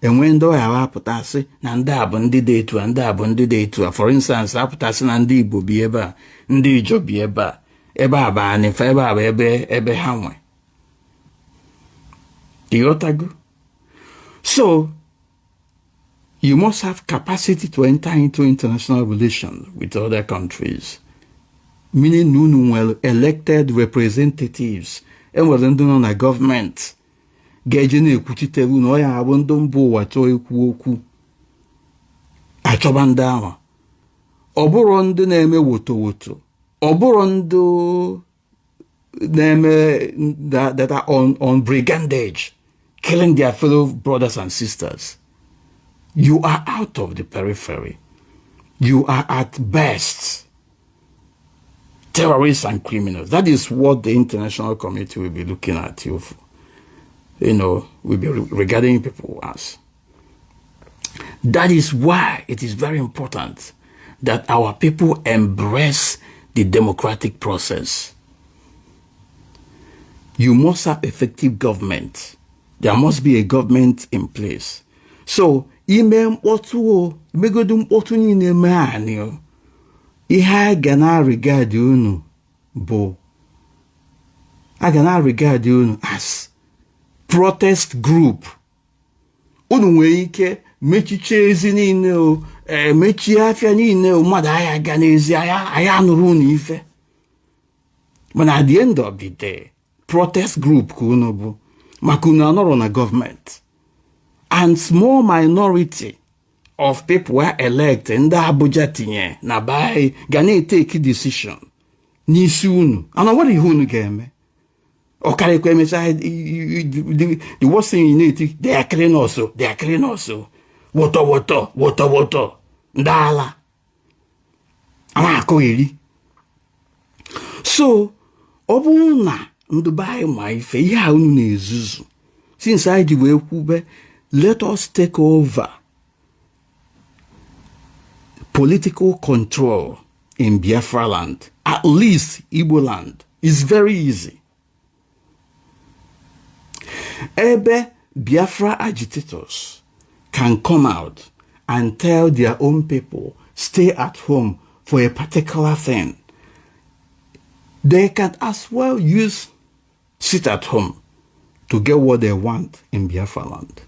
and when do I have aputasi nanda abundi de tu and abundi de tu. For instance, aputasi nandi bo be eba, ndi jo be eba ba and if eba ebe hamwe. Yotago. So you must have capacity to enter into international relations with other countries. Meaning nunu well elected representatives and well on a government. Gejene kuchiteru no ya abondo mbo wacho ekwu okwu. Achobanda. Oburo ndu na-eme woto. Oburo ndu na-eme that are on brigandage, killing their fellow brothers and sisters. You are out of the periphery. You are at best terrorists and criminals. That is what the international community will be looking at you for. Will be regarding people as. That is why it is very important that our people embrace the democratic process. You must have effective government There must be a government in place. So, ime mkpọtụ megodu mkpọtụ niile mee anyị ihe a ga na regard unu bụ a ga na regard unu as protest group. Unu nwere ike mechiche ezi niile mechie afịa niile mmadụ agha ga n'ezi agha anụrụ unu ife. But at the end of the day, protest group ka unu bụ maka unu anọrọ na government. And small minority of people were elected ndị Abuja tinye na bai ga na-take decision n'isi unu. And what ihe unu ga-eme? Or karịkwa emecha the worst thing you need, they are killing also. Water. Ndị ala. Ama akọ eri. So, ọ bụrụ na ndị bai ma ife ihe a unu na-ezuzu. Since I ji wee kwube, let us take over political control in Biafra land, at least Igbo land. It's very easy. Ebe Biafra agitators can come out and tell their own people, stay at home for a particular thing. They can as well use sit at home to get what they want in Biafra land.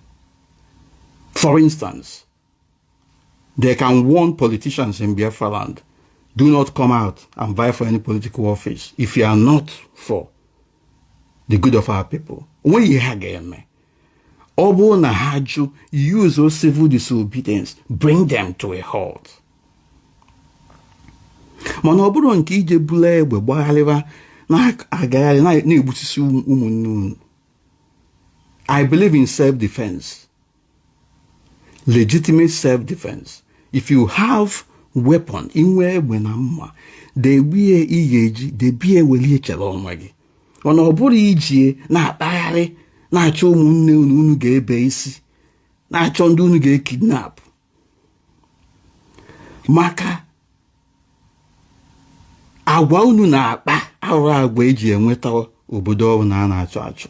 For instance, they can warn politicians in Biafra land, do not come out and vie for any political office if you are not for the good of our people. When you have game, Obo na haju use those civil disobedience, bring them to a halt. Mana oburu nke ije bule egbe gbaghalịwa na agagharị na egbusisi ụmụnne unu. I believe in self-defense. Legitimate self-defense. If you have weapon, inwe egbe na mma, debie iyeji, debie weli echere onwe gị. Mana ọ bụrụ ijie na-akpagharị na-achọ ụmụnne unu ga-ebe isi, na-achọ ndị unu ga-ekidnap. Maka agwa unu na-akpa arụ agwa eji enweta obodo ọbụla a na-achọ achọ.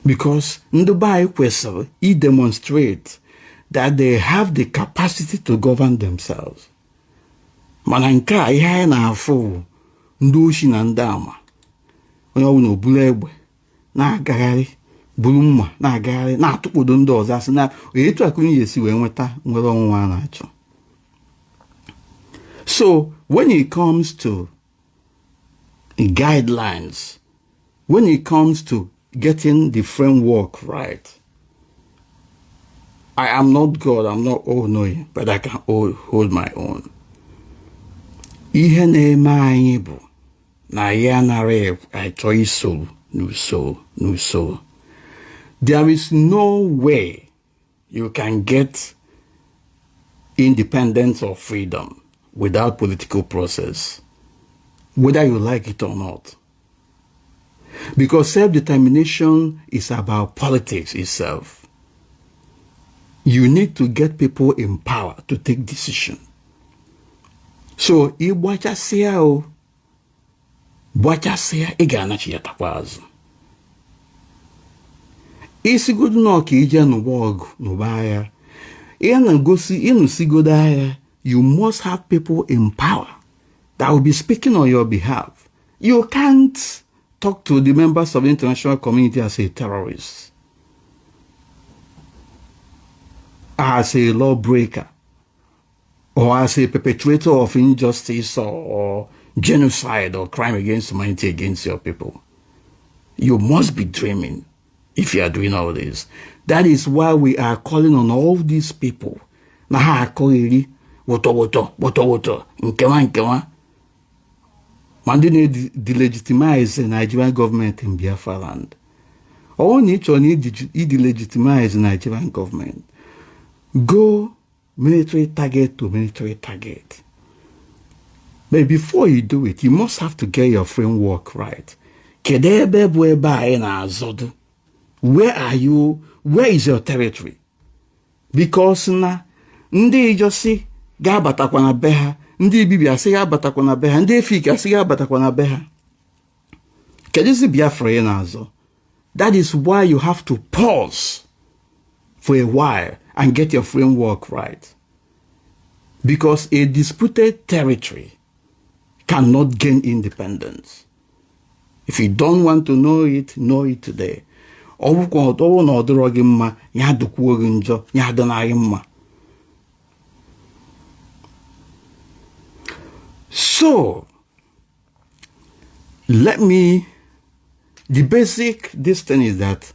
Because ndị be anyị kwesịrị demonstrate that they have the capacity to govern themselves. Mana nke a ihe anyị na-afụ ndị oshi na ndị ama. Onye ọbụla obulu egbe na-agagharị buru mma na-agagharị na-atụkpodo ndị ọzọ asị na etu akụnye esi wee nweta nwere ọnwụnwa a na-achọ. So when it comes to guidelines, when it comes to getting the framework right, I am not God, I'm not all-knowing, but I can hold my own. Ihe na-eme anyị bụ na ya nara achọ iso n'uso. There is no way you can get independence or freedom without political process, whether you like it or not. Because self-determination is about politics itself. You need to get people in power to take decision. So, ịgbachasịa ị ga-anachi ya takwaazụ. Isigodu na ọka ije n'ụba ọgụ n'ụba agha. Ihe na-gosi ịnụsigodo agha, you must have people in power that will be speaking on your behalf. You can't talk to the members of the international community as a terrorist, as a lawbreaker, or as a perpetrator of injustice or genocide or crime against humanity against your people. You must be dreaming if you are doing all this. That is why we are calling on all these people. Na ha akọgheri woto nkewa. Mandi ne delegitimize the Nigerian government in Biafra land. All need to delegitimize the Nigerian government. Go military target to military target. But before you do it, you must have to get your framework right. Where are you? Where is your territory? Because na ndị ijosi ga-abatakwa na be ha, ndị ibibi asị ga-abatakwa na be ha, ndị efik asị ga-abatakwa na be ha. Kedụzi Biafra ị na-azọ? That is why you have to pause for a while and get your framework right. Because a disputed territory cannot gain independence. If you don't want to know it today. So, the basic thing is that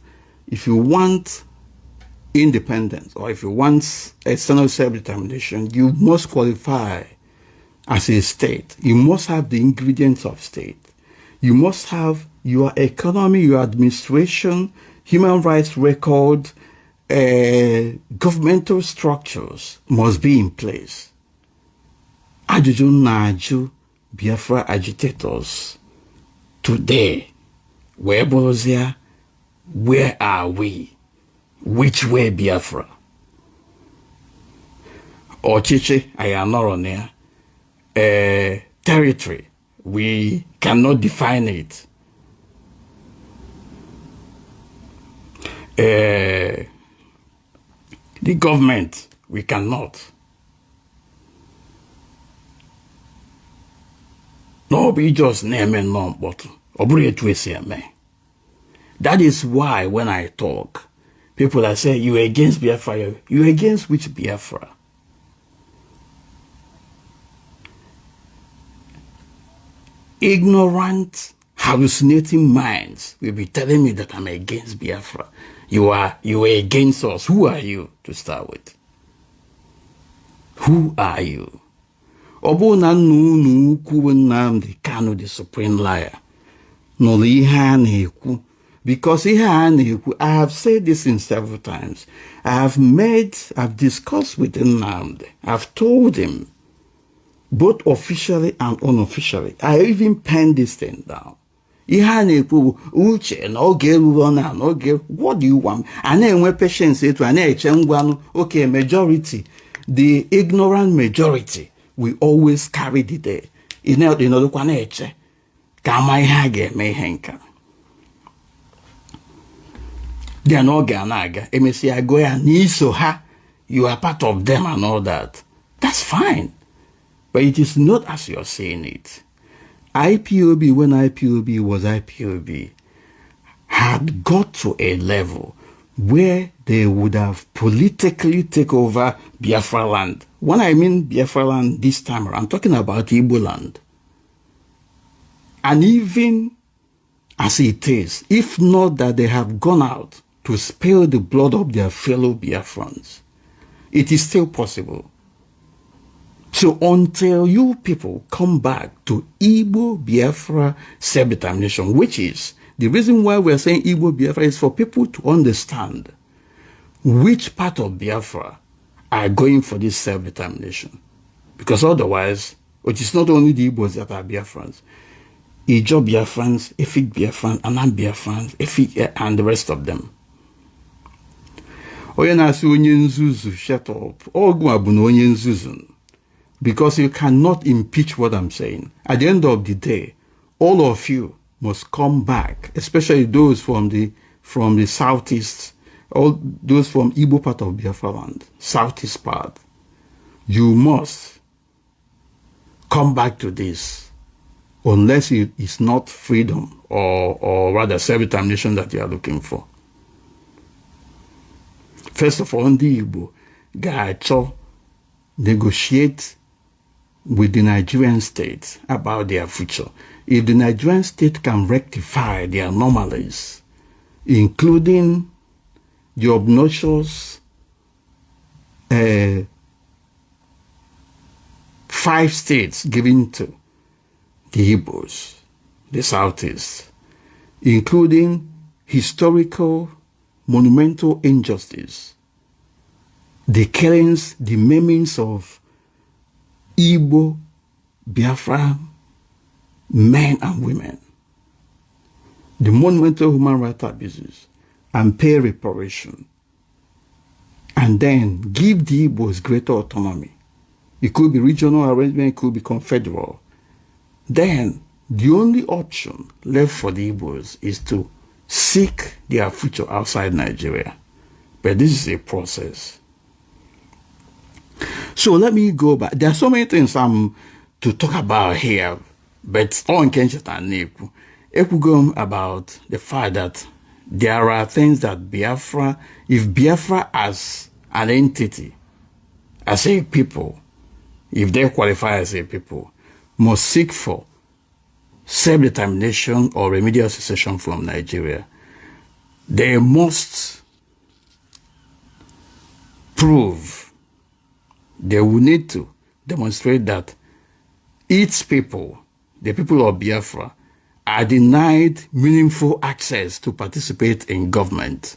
if you want independence or if you want external self-determination, you must qualify as a state. You must have the ingredients of state. You must have your economy, your administration, human rights record, governmental structures must be in place. Ajụjụ na-ajụ Biafra agitators today, where are we? Which way Biafra? Ọchịchị anyị anọrọ na territory, we cannot define it. The government, we cannot. No, we just name and no, but that is why when I talk, people are saying, you against Biafra. You against which Biafra? Ignorant, hallucinating minds will be telling me that I'm against Biafra. You are against us. Who are you to start with? Who are you? Obuna nu ukwu Nnamdi Kanu, the supreme liar. No ihe because I have said this in several times. I've discussed with Nnamdi. I've told him, both officially and unofficially. I even penned this thing down. Uche and what do you want? And then when patients say to okay, majority, the ignorant majority, we always carry the day. You know, they are not Ganaga. MSC Agoya Nisoha, you are part of them and all that. That's fine. But it is not as you're saying it. IPOB, when IPOB was IPOB, had got to a level where they would have politically taken over Biafra land. When I mean Biafra land this time around, I'm talking about Igbo land. And even as it is, if not that they have gone out to spill the blood of their fellow Biafrans, it is still possible. So until you people come back to Igbo Biafra self-determination, which is the reason why we're saying Igbo Biafra is for people to understand which part of Biafra are going for this self-determination. Because otherwise, it is not only the Igbos that are Biafrans. Ijo Biafrans, Efik Biafrans, Anam Biafrans, Efik, and the rest of them. Oye na-asị onye nzuzu, shut up. Ogu abụ onye nzuzu. Because you cannot impeach what I'm saying. At the end of the day, all of you must come back, especially those from the southeast, all those from Igbo part of Biafra land, southeast part. You must come back to this, unless it is not freedom or rather self-determination that you are looking for. First of all, the Igbo ga-achọ negotiate with the Nigerian state about their future. If the Nigerian state can rectify their anomalies, including the obnoxious 5 states given to the Igbos, the Southeast, including historical, monumental injustice, the killings, the maimings of Igbo, Biafra, men and women, the monumental human rights abuses, and pay reparation, and then give the Igbos greater autonomy. It could be regional arrangement, it could be confederal. Then the only option left for the Igbos is to seek their future outside Nigeria. But this is a process. So let me go back. There are so many things to talk about here, but all can just if we go about the fact that there are things that Biafra, if Biafra as an entity, as a people, if they qualify as a people, must seek for self-determination or remedial secession from Nigeria, they must prove, they will need to demonstrate that its people, the people of Biafra, are denied meaningful access to participate in government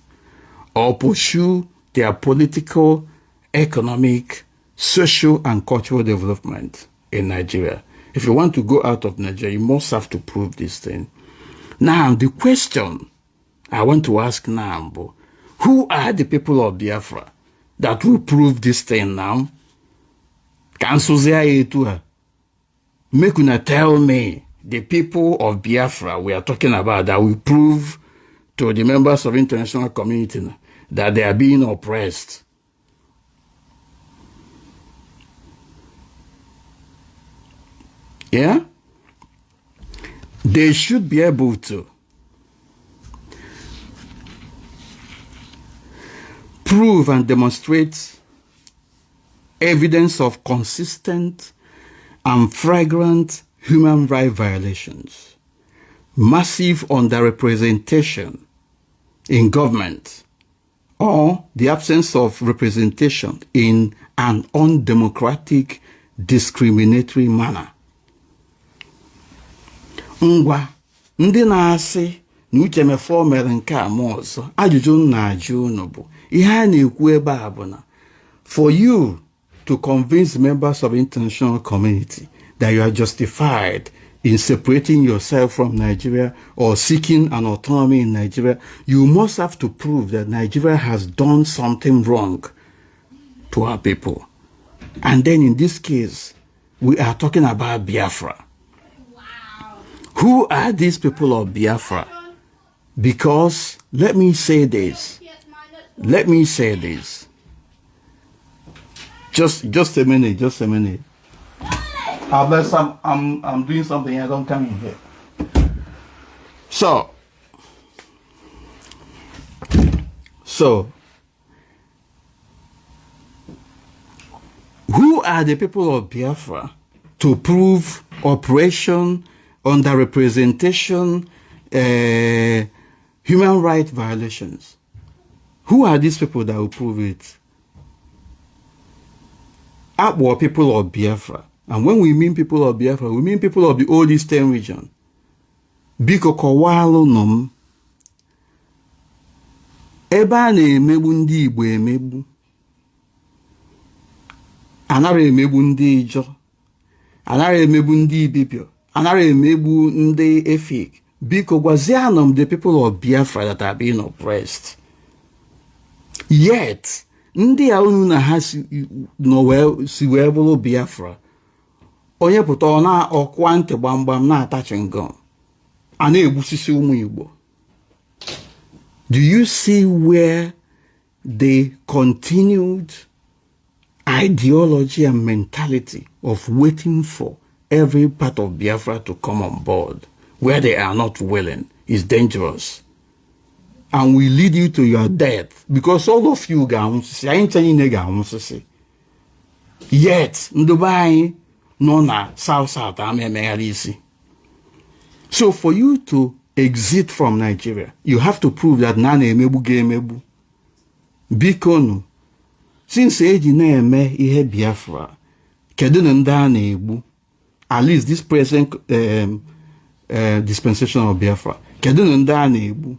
or pursue their political, economic, social, and cultural development in Nigeria. If you want to go out of Nigeria, you must have to prove this thing. Now, the question I want to ask now, who are the people of Biafra that will prove this thing now? Make una tell me the people of Biafra we are talking about that will prove to the members of international community that they are being oppressed. Yeah? They should be able to prove and demonstrate evidence of consistent and flagrant human rights violations, massive underrepresentation in government, or the absence of representation in an undemocratic, discriminatory manner. Ngwa, ndị na-asị na Uche Mefor mere nke a ma ọzọ, ajụjụ na-ajụ unu bụ ihe a na-ekwu ebe a bụ na for you to convince members of the international community that you are justified in separating yourself from Nigeria or seeking an autonomy in Nigeria, you must have to prove that Nigeria has done something wrong to our people. And then in this case, we are talking about Biafra. Wow. Who are these people of Biafra? Because let me say this. Just a minute. Unless I'm doing something, I don't come in here. So who are the people of Biafra to prove oppression, underrepresentation, human rights violations? Who are these people that will prove it? Our people of Biafra. And when we mean people of Biafra, we mean people of the old Eastern region. Biko kọwalụ nọ ebe a na-emegbu ndị Igbo emegbu, anara emegbu ndị Ijaw, anara emegbu ndị Ibibio, anara emegbu ndị Efik. Biko gwazianụ the people of Biafra that are being oppressed. Yet, ndị a unu na ha si wee bụrụ Biafra, onye pụta ọ na ọkwa ntị gbamgbam na-atachi ngọn a na-egbusisi ụmụ Igbo. Do you see where the continued ideology and mentality of waiting for every part of Biafra to come on board, where they are not willing, is dangerous and will lead you to your death? Because all of you yet ndobai no na south so for you to exit from Nigeria, you have to prove that nana emebu ge emebu. Bikonu, since eji na-eme ihe Biafra, kedu na ndị a na-egbu? At least this present dispensation of Biafra, kedu na ndị a na-egbu?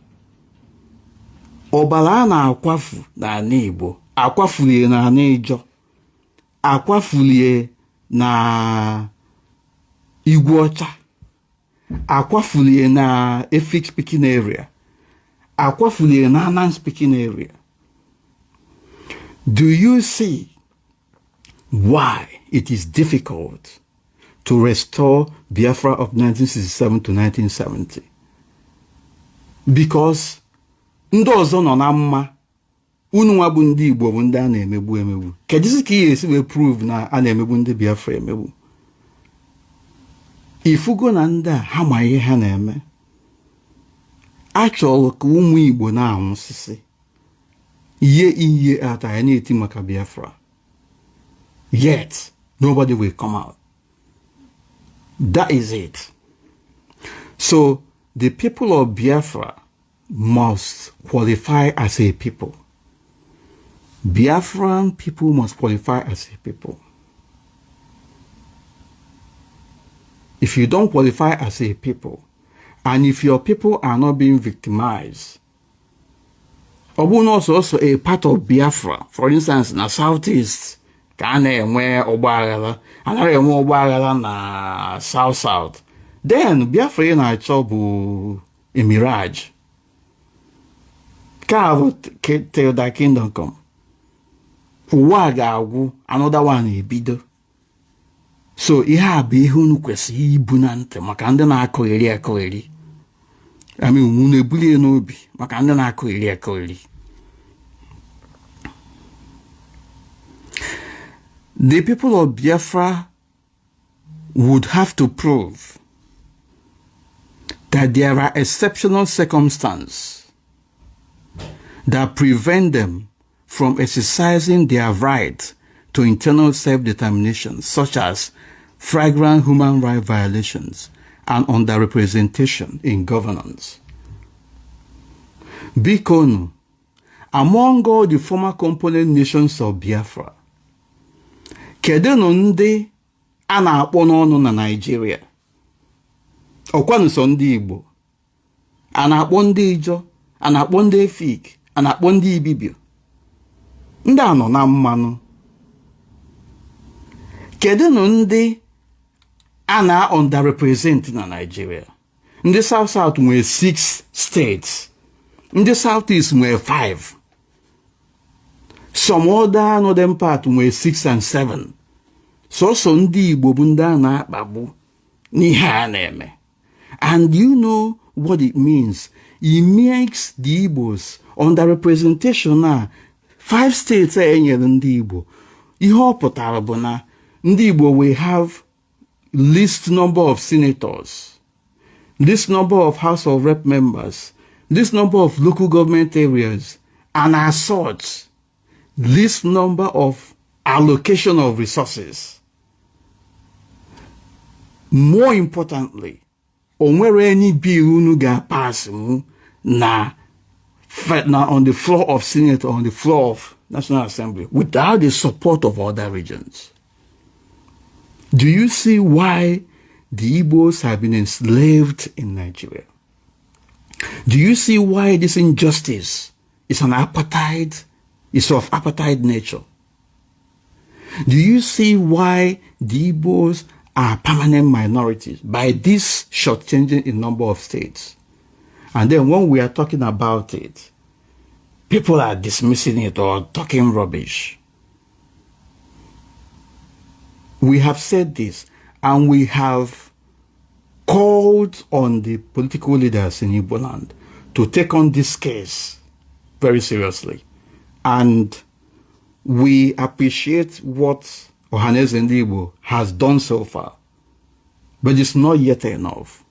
Ọbara na-akwafu na Igbo, akwafulie na Ijaw, akwafulie na Igwe-Ọcha, akwafulie na Efik speaking area, akwafulie na Anan speaking area. Do you see why it is difficult to restore Biafra of 1967 to 1970? because ndị ọzọ nọ na mma, unu nwa bụ ndị Igbo bụ ndị a na-emegbu emegbu. Kedụzi ka ihe esi wee prove na a na-emegbu ndị Biafra emegbu? Ifugo na ndị a ha ma ihe ha na-eme. Achọrọ ka ụmụ Igbo na-anwụsịsị year in year out anyị na-eti maka Biafra, yet nobody will come out. That is it. So the people of Biafra must qualify as a people. Biafran people must qualify as a people. If you don't qualify as a people, and if your people are not being victimized, Obuno is also a part of Biafra. For instance, na Southeast, ka na-enwe ọgbaghara, anaghị enwe ọgbaghara na South. Then Biafra na-achọ bụ a mirage. Ka bụ till thy kingdom come. Ụwa ga-agwụ, another one ebido. So ihe a bụ ihe unu kwesịrị ibu na ntị maka ndị na-akọgheri. I mean, unu ebulie n'obi maka ndị na-akọgheri. The people of Biafra would have to prove that there are exceptional circumstances that prevent them from exercising their right to internal self-determination, such as flagrant human rights violations and underrepresentation in governance. Bikonu, among all the former component nations of Biafra, kedenu ndị a na-akpọ n'ọnụ na Nigeria? Ọkwanụ sọ ndị Igbo? A na-akpọ ndị Ijo? A na-akpọ ndị Efik? A na-akpọ ndị Ibibio? Ndị a nọ na mmanụ. Kedenu ndị a na-underrepresent na Nigeria? Ndị South nwere 6 states. Ndị Southeast nwere 5. Some other northern part nwere 6 and 7. So ndị Igbo bụ ndị a na-akpagbu n'ihe a na-eme. And you know what it means? It makes the Igbos underrepresentation na 5 states enyere ndị Igbo. Ihe ọ pụtara bụ na ndị Igbo will have least number of senators, least number of House of Rep members, least number of local government areas, and as such, least number of allocation of resources. More importantly, onwere any bill unu ga-pass na on the floor of Senate or on the floor of National Assembly without the support of other regions. Do you see why the Igbos have been enslaved in Nigeria? Do you see why this injustice is an apartheid, is of apartheid nature? Do you see why the Igbos are permanent minorities by this shortchanging in number of states? And then when we are talking about it, people are dismissing it or talking rubbish. We have said this, and we have called on the political leaders in Igbo land to take on this case very seriously. And we appreciate what Ohaneze Ndigbo has done so far, but it's not yet enough.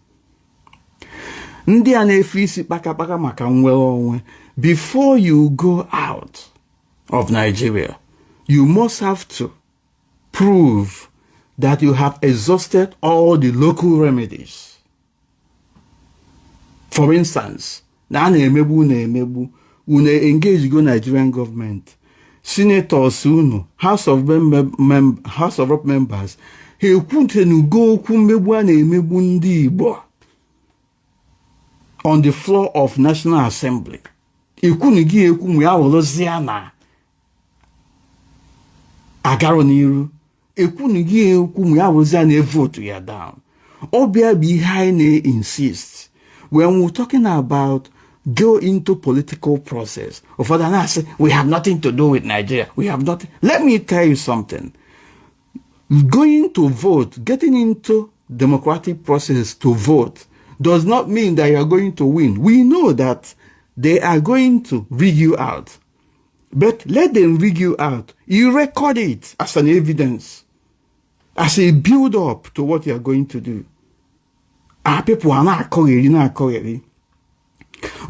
Ndị a na-efe isi kpakakpaka maka nnwere onwe. Before you go out of Nigeria, you must have to prove that you have exhausted all the local remedies. For instance, na na-emegbu unu engage go Nigerian government, senators unu, House of Rep members, ha ekwutenu go okwu mmegbu a na-emegbu ndị Igbo on the floor of National Assembly. Ekwunu gị ekwu mgbe ya wụrụzịa na agaro n'iru. Ekwunu gị ekwu mgbe ya wụrụzịa na vote ya down. Obia bụ ihe anyị insist. When we're talking about go into political process, of other than say we have nothing to do with Nigeria. We have nothing. Let me tell you something. Going to vote, getting into democratic process to vote does not mean that you are going to win. We know that they are going to rig you out. But let them rig you out. You record it as an evidence, as a build-up to what you are going to do. Our people are not correct.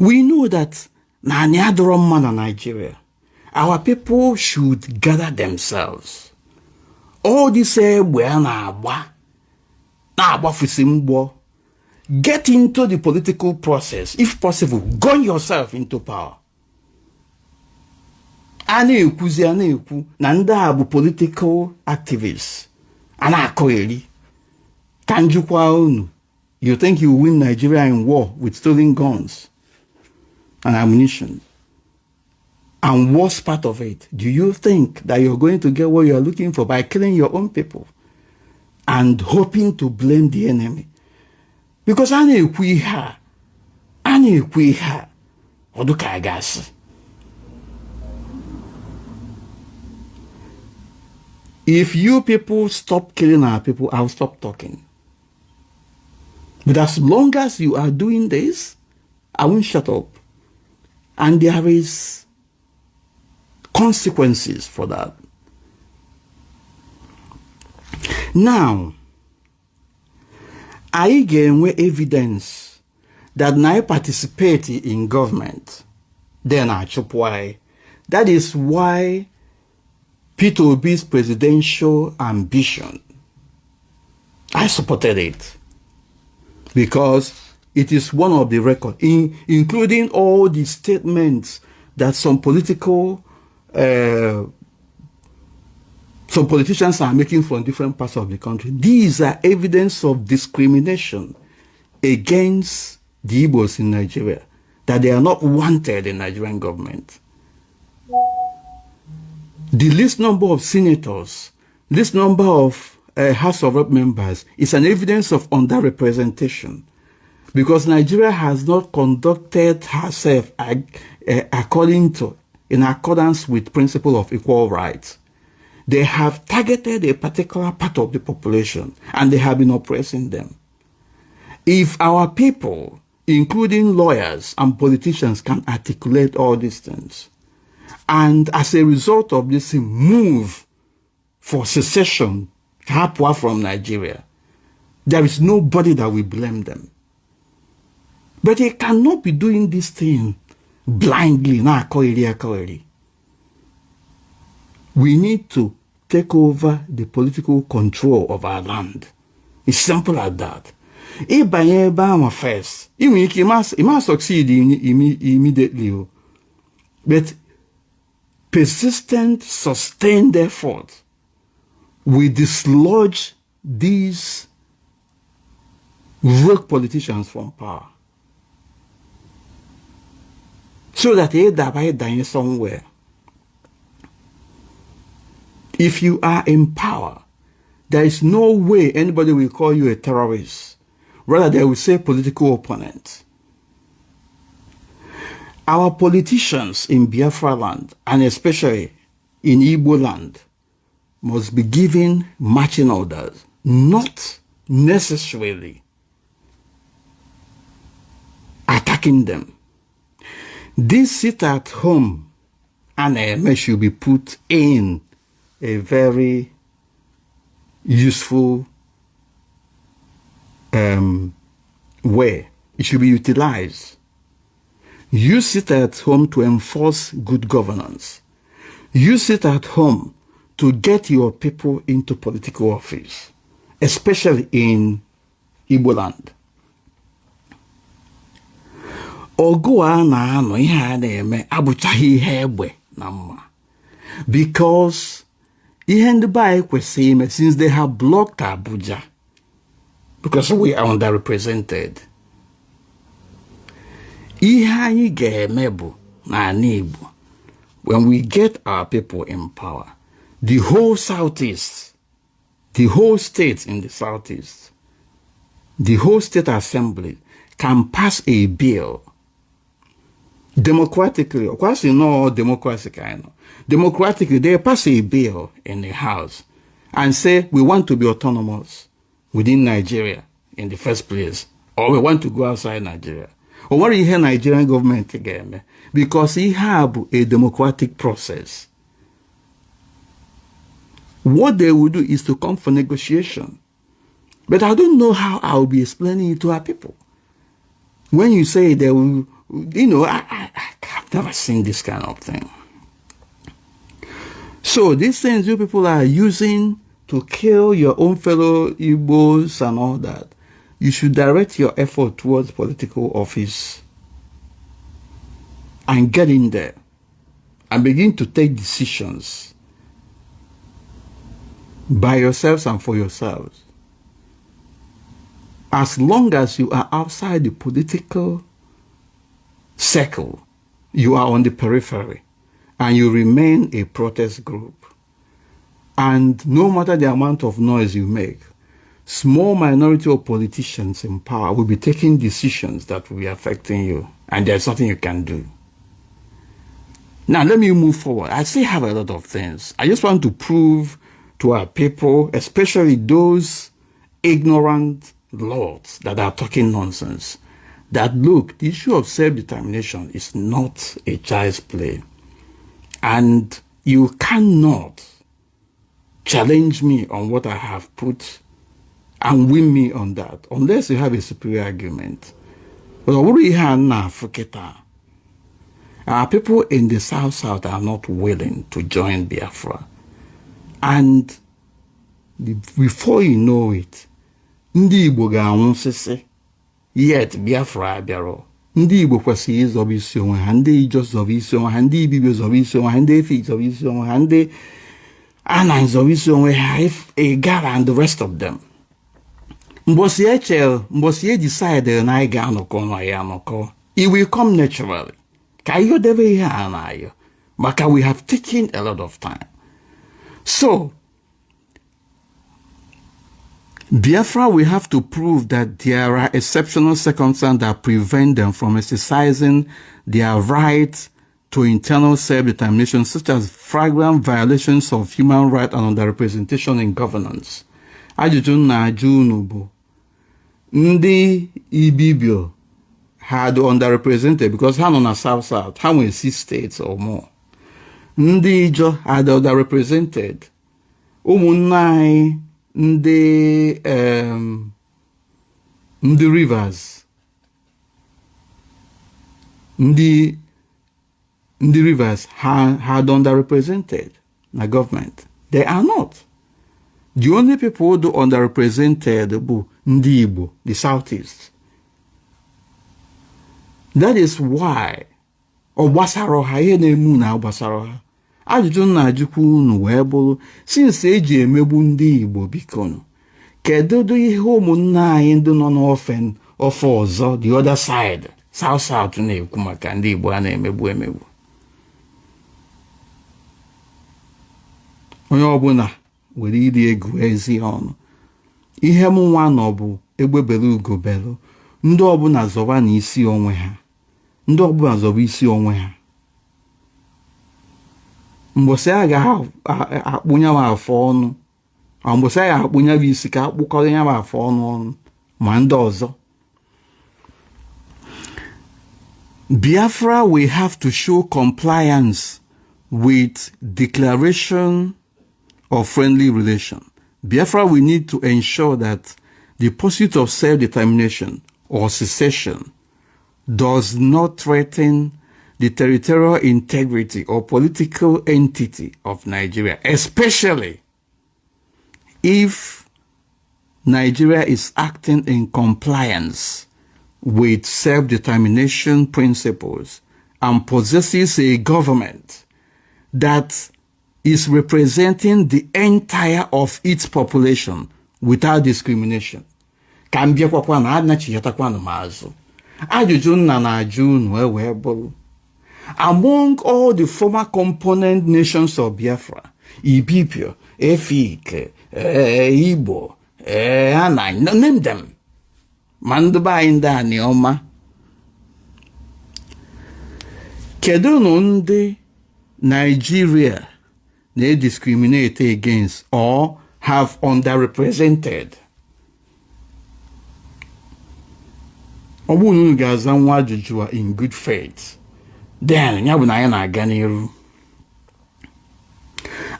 We know that Nigeria, our people should gather themselves. All this get into the political process. If possible, gun yourself into power. Political activists. You think you win Nigeria in war with stolen guns and ammunition? And worst part of it, do you think that you're going to get what you're looking for by killing your own people and hoping to blame the enemy? Because if you people stop killing our people, I'll stop talking. But as long as you are doing this, I won't shut up. And there is consequences for that. Now, I gain evidence that I participate in government. Then I chop why. That is why Peter Obi's presidential ambition, I supported it. Because it is one of the records, including all the statements that some politicians are making from different parts of the country. These are evidence of discrimination against the Igbos in Nigeria, that they are not wanted in Nigerian government. The least number of senators, least number of House of Rep members is an evidence of underrepresentation, because Nigeria has not conducted herself in accordance with principle of equal rights. They have targeted a particular part of the population and they have been oppressing them. If our people, including lawyers and politicians, can articulate all these things, and as a result of this move for secession from Nigeria, there is nobody that will blame them. But they cannot be doing this thing blindly. We need to take over the political control of our land. It's simple as that. First, it must succeed immediately. But persistent, sustained effort will dislodge these rogue politicians from power. So that they die somewhere. If you are in power, there is no way anybody will call you a terrorist. Rather, they will say political opponent. Our politicians in Biafra land, and especially in Igbo land, must be given marching orders, not necessarily attacking them. This sit at home and should be put in a very useful way. It should be utilized. You sit at home to enforce good governance. You sit at home to get your people into political office, especially in Igbo land. Because since they have blocked Abuja, because we are underrepresented. When we get our people in power, the whole Southeast, the whole states in the Southeast, the whole state assembly can pass a bill democratically. Of course, you know democracy kind of. Democratically, they pass a bill in the House and say, we want to be autonomous within Nigeria in the first place, or we want to go outside Nigeria. Or what you hear Nigerian government again? Because he have a democratic process. What they will do is to come for negotiation. But I don't know how I will be explaining it to our people. When you say they will, I've never seen this kind of thing. So these things you people are using to kill your own fellow Igbos and all that, you should direct your effort towards political office and get in there and begin to take decisions by yourselves and for yourselves. As long as you are outside the political circle, you are on the periphery and you remain a protest group. And no matter the amount of noise you make, small minority of politicians in power will be taking decisions that will be affecting you. And there's nothing you can do. Now, let me move forward. I still have a lot of things. I just want to prove to our people, especially those ignorant lords that are talking nonsense, that look, the issue of self-determination is not a child's play. And you cannot challenge me on what I have put and win me on that, unless you have a superior argument. But our people in the South are not willing to join Biafra. And before you know it, ndị Igbo ga-anwụ sịsị, yet Biafra abịarọ. Ndị Igbo kwesịrị ịzọba isi onwe ha, ndị Ijos zọba isi onwe ha, ndị Ibibio zọba isi onwe ha, ndị Efik zọba isi onwe ha, ndị Anan zọba isi onwe ha, Igala and the rest of them. Mbosi decide na anyị ga-anọkọ na ya anọkọ. It will come naturally. Ka iyo debe ihe a na ayo. Maka we have taken a lot of time. So, Biafra will have to prove that there are exceptional circumstances that prevent them from exercising their right to internal self-determination, such as flagrant violations of human rights and underrepresentation in governance. Ajụjụ na-ajụ unu bụ, ndị Ibibio had underrepresented because ha nọ na South, ha nwere 6 states or more. Ndị Ijo had underrepresented. Ụmụnne anyị ndị Rivers, ndị Rivers had underrepresented na government. They are not. The only people who do underrepresented bụ ndị Igbo, the Southeast. That is why ọgbasara ha ihe na-emu na ọgbasara ha. Ajụjụ na-ajụkwa unu wee bụrụ, since eji emegbu ndị Igbo bikonu, kedu ihe ụmụnne anyị ndị nọ n'ofe ọzọ, the other side, South na-ekwu maka ndị Igbo a na-emegbu. Onye ọbụla were ịdị egwu ezi ọnụ. Ihe m nwa nọ bụ egbebere ugobelu, ndị ọbụla zọba na isi onwe ha. Ndị ọbụla zọba isi onwe ha. Mbosi a ga-akpụnye m afọ ọnụ, mbosi a ga-akpụnye m isi ka akpụkọrọ ya m afọ ọnụ ma ndị ọzọ. Biafra will have to show compliance with declaration of friendly relation. Biafra will need to ensure that the pursuit of self-determination or secession does not threaten the territorial integrity or political entity of Nigeria, especially if Nigeria is acting in compliance with self-determination principles and possesses a government that is representing the entire of its population without discrimination. Ajụjụ nna na-ajụ unu wee bụrụ, among all the former component nations of Biafra, Ibibio, Efik, Igbo, Anan, name them. Manduba inda nioma. Kedu ndị Nigeria they discriminate against or have underrepresented? Obunu gaza nwa ajụjụ in good faith. Then ya bụ na anyị na-aga n'iru.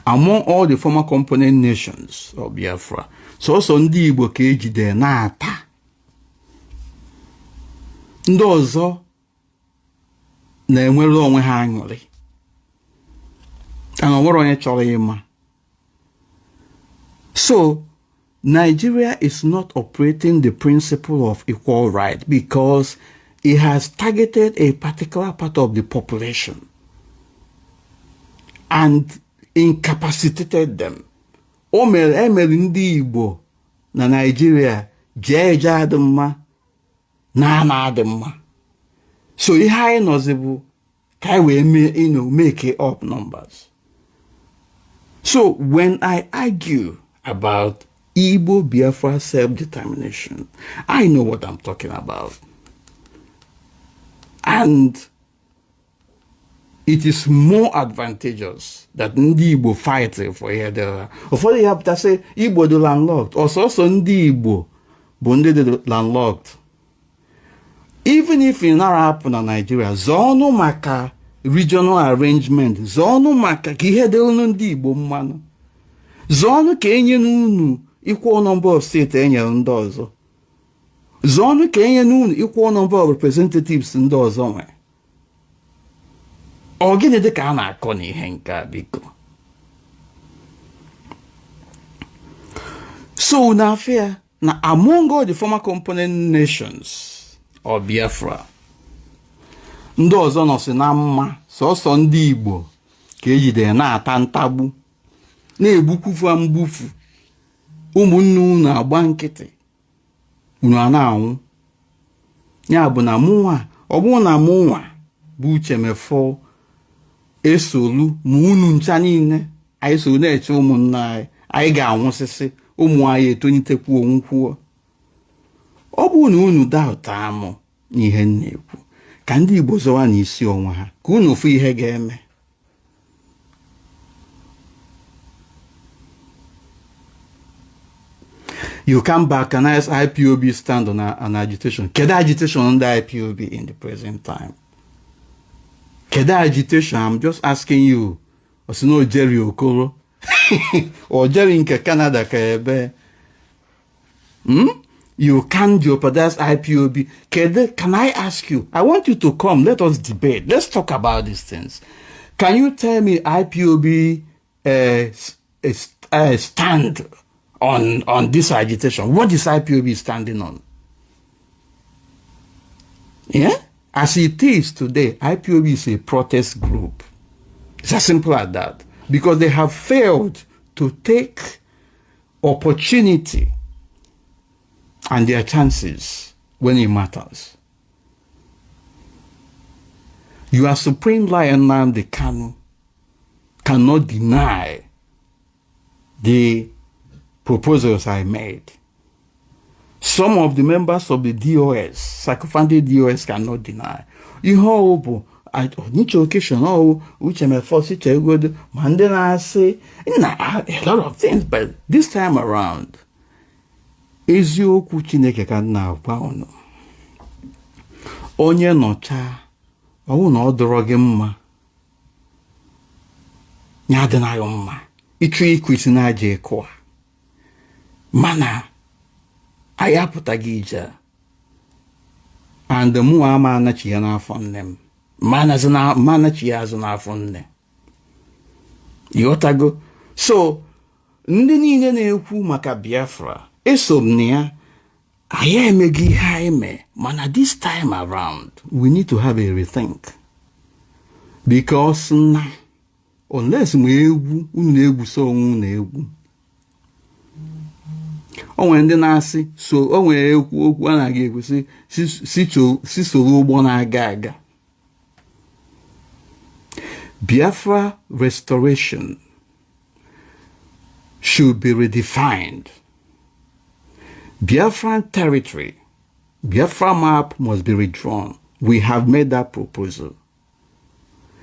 Among all the former component nations of Biafra, sọsọ ndị Igbo ka ejide na-ata. Ndị ọzọ na-enwere onwe ha aṅụrị. And onwere onye chọrọ ịma. So, Nigeria is not operating the principle of equal right because it has targeted a particular part of the population and incapacitated them. O mere ndị Igbo na Nigeria jeje adị mma na adị mma. So ihe anyị nọzi bụ ka anyị wee make up numbers. So when I argue about Igbo Biafra self-determination, I know what I'm talking about. And it is more advantageous that ndị Igbo fight for here. Ụfọdụ ya pụta sị Igbo dị landlocked. Ọsọsọ ndị Igbo bụ ndị dị landlocked. Even if it not happen na Nigeria, zọọnụ maka regional arrangement, zọọnụ maka ka ihe dị unu ndị Igbo mmanụ. Zọọnụ ka enye n'unu equal number of states enyere ndị ọzọ. Zọọnụ ka enye n'unu equal number of representatives ndị ọzọ nwe. Ọ gịnị dị ka a na-akọ n'ihe nke a biko? So na afia na among all the former component nations of Biafra, ndị ọzọ nọsị na mma sọsọ ndị Igbo ka ejide na-ata ntagbu, na-egbukwufu mgbufu. Ụmụnne unu agba nkịtị, unu a na-anwụ. Ya bụ na mụnwa, ọ bụrụ na mụnwa bụ Uche Mefor esolu ma unu ncha niile anyị so na-eche ụmụnna anyị ga-anwụsịsị, ụmụ anyị etonitekwu onwukwuo. Ọ bụ na unu daụta amụ n'ihe na-ekwu, ka ndị Igbo zọwa n'isi onwe ha ka unu fụ ihe ga-eme. You can balkanize IPOB stand on an agitation. Kedu agitation under IPOB in the present time? Kedu agitation? I'm just asking you. Osino Jerry Okoro or Jerry in Canada ka You can't jeopardize IPOB. Can I ask you? I want you to come. Let us debate. Let's talk about these things. Can you tell me IPOB stand on this agitation? What is IPOB standing on? Yeah? As it is today, IPOB is a protest group. It's as simple as that. Because they have failed to take opportunity and their chances when it matters. Your Supreme Lion Nnamdi Kanu cannot deny the proposals I made. Some of the members of the DOS, psychophantic DOS, cannot deny. You hope at each occasion, Uche Mefor good, Mandela say a lot of things, but this time around, eziokwu Chineke ka na-agwa unu. Onye nọcha, ọwụ na ọ dọrọ gị mma. Nya dị na mma. Ịchụ ikwu isi na aja ekwa. Mana anyị apụtaghị ije. And mụ ama anachi ya n'afọ nne m. Mana chi ya azụ n'afọ nne. Ịghọtago? So, ndị niile na-ekwu maka Biafra, esomnia, anyị emeghị ihe anyị mee, mana this time around, we need to have a rethink. Because unless we egwu, unu na-egwu so unu na-egwu. O nwere ndị na-asị, so o nwere okwu a na-aga egwu si soro ụgbọ na-aga aga. Biafra restoration should be redefined. Biafran territory, Biafra map must be redrawn. We have made that proposal.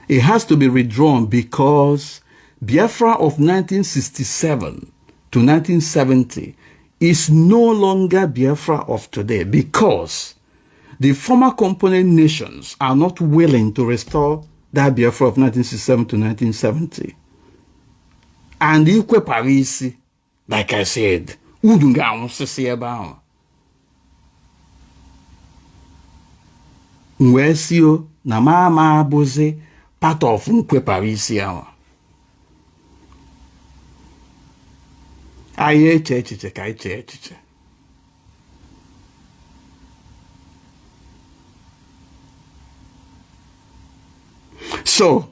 It has to be redrawn because Biafra of 1967 to 1970 is no longer Biafra of today, because the former component nations are not willing to restore that Biafra of 1967 to 1970. And Ikwe Parisi, like I said, Udunga Onsisi eba Mwesio na mama abuzi part of Nkwe Parisi awa. Aye echiche ka echiche. So,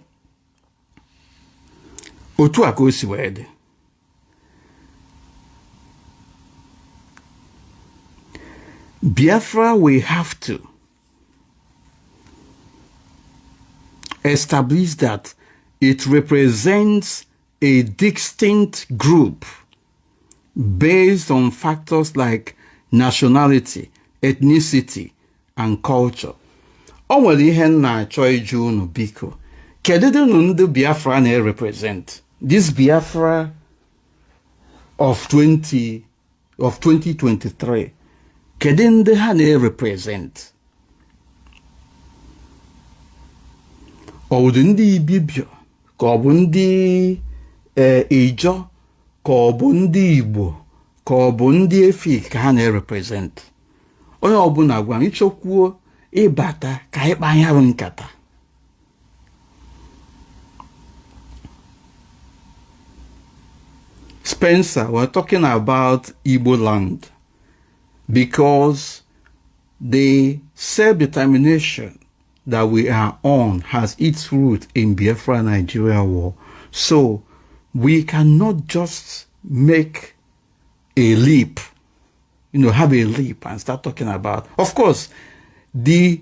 otu a ka o si wee dị. Biafra will have to establish that it represents a distinct group based on factors like nationality, ethnicity, and culture. O nwere ihe na-achọ ịjụ unu biko. Kedu ndị Biafra na-represent? This Biafra of 2023. Kedu ndị ha na-represent? Ọ bụ ndị Ibibio, ka ọ bụ ndị Ijo, ka ọ bụ ndị Igbo, ka ọ bụ ndị Efik ka ha na-represent? Onye ọbụla gwa m ịchọkwuo ịbata ka ịkpa anya bụ nkata. Spencer, we're talking about Igbo land because the self-determination that we are on has its root in Biafra Nigeria war. So we cannot just make a leap, have a leap and start talking about, of course, the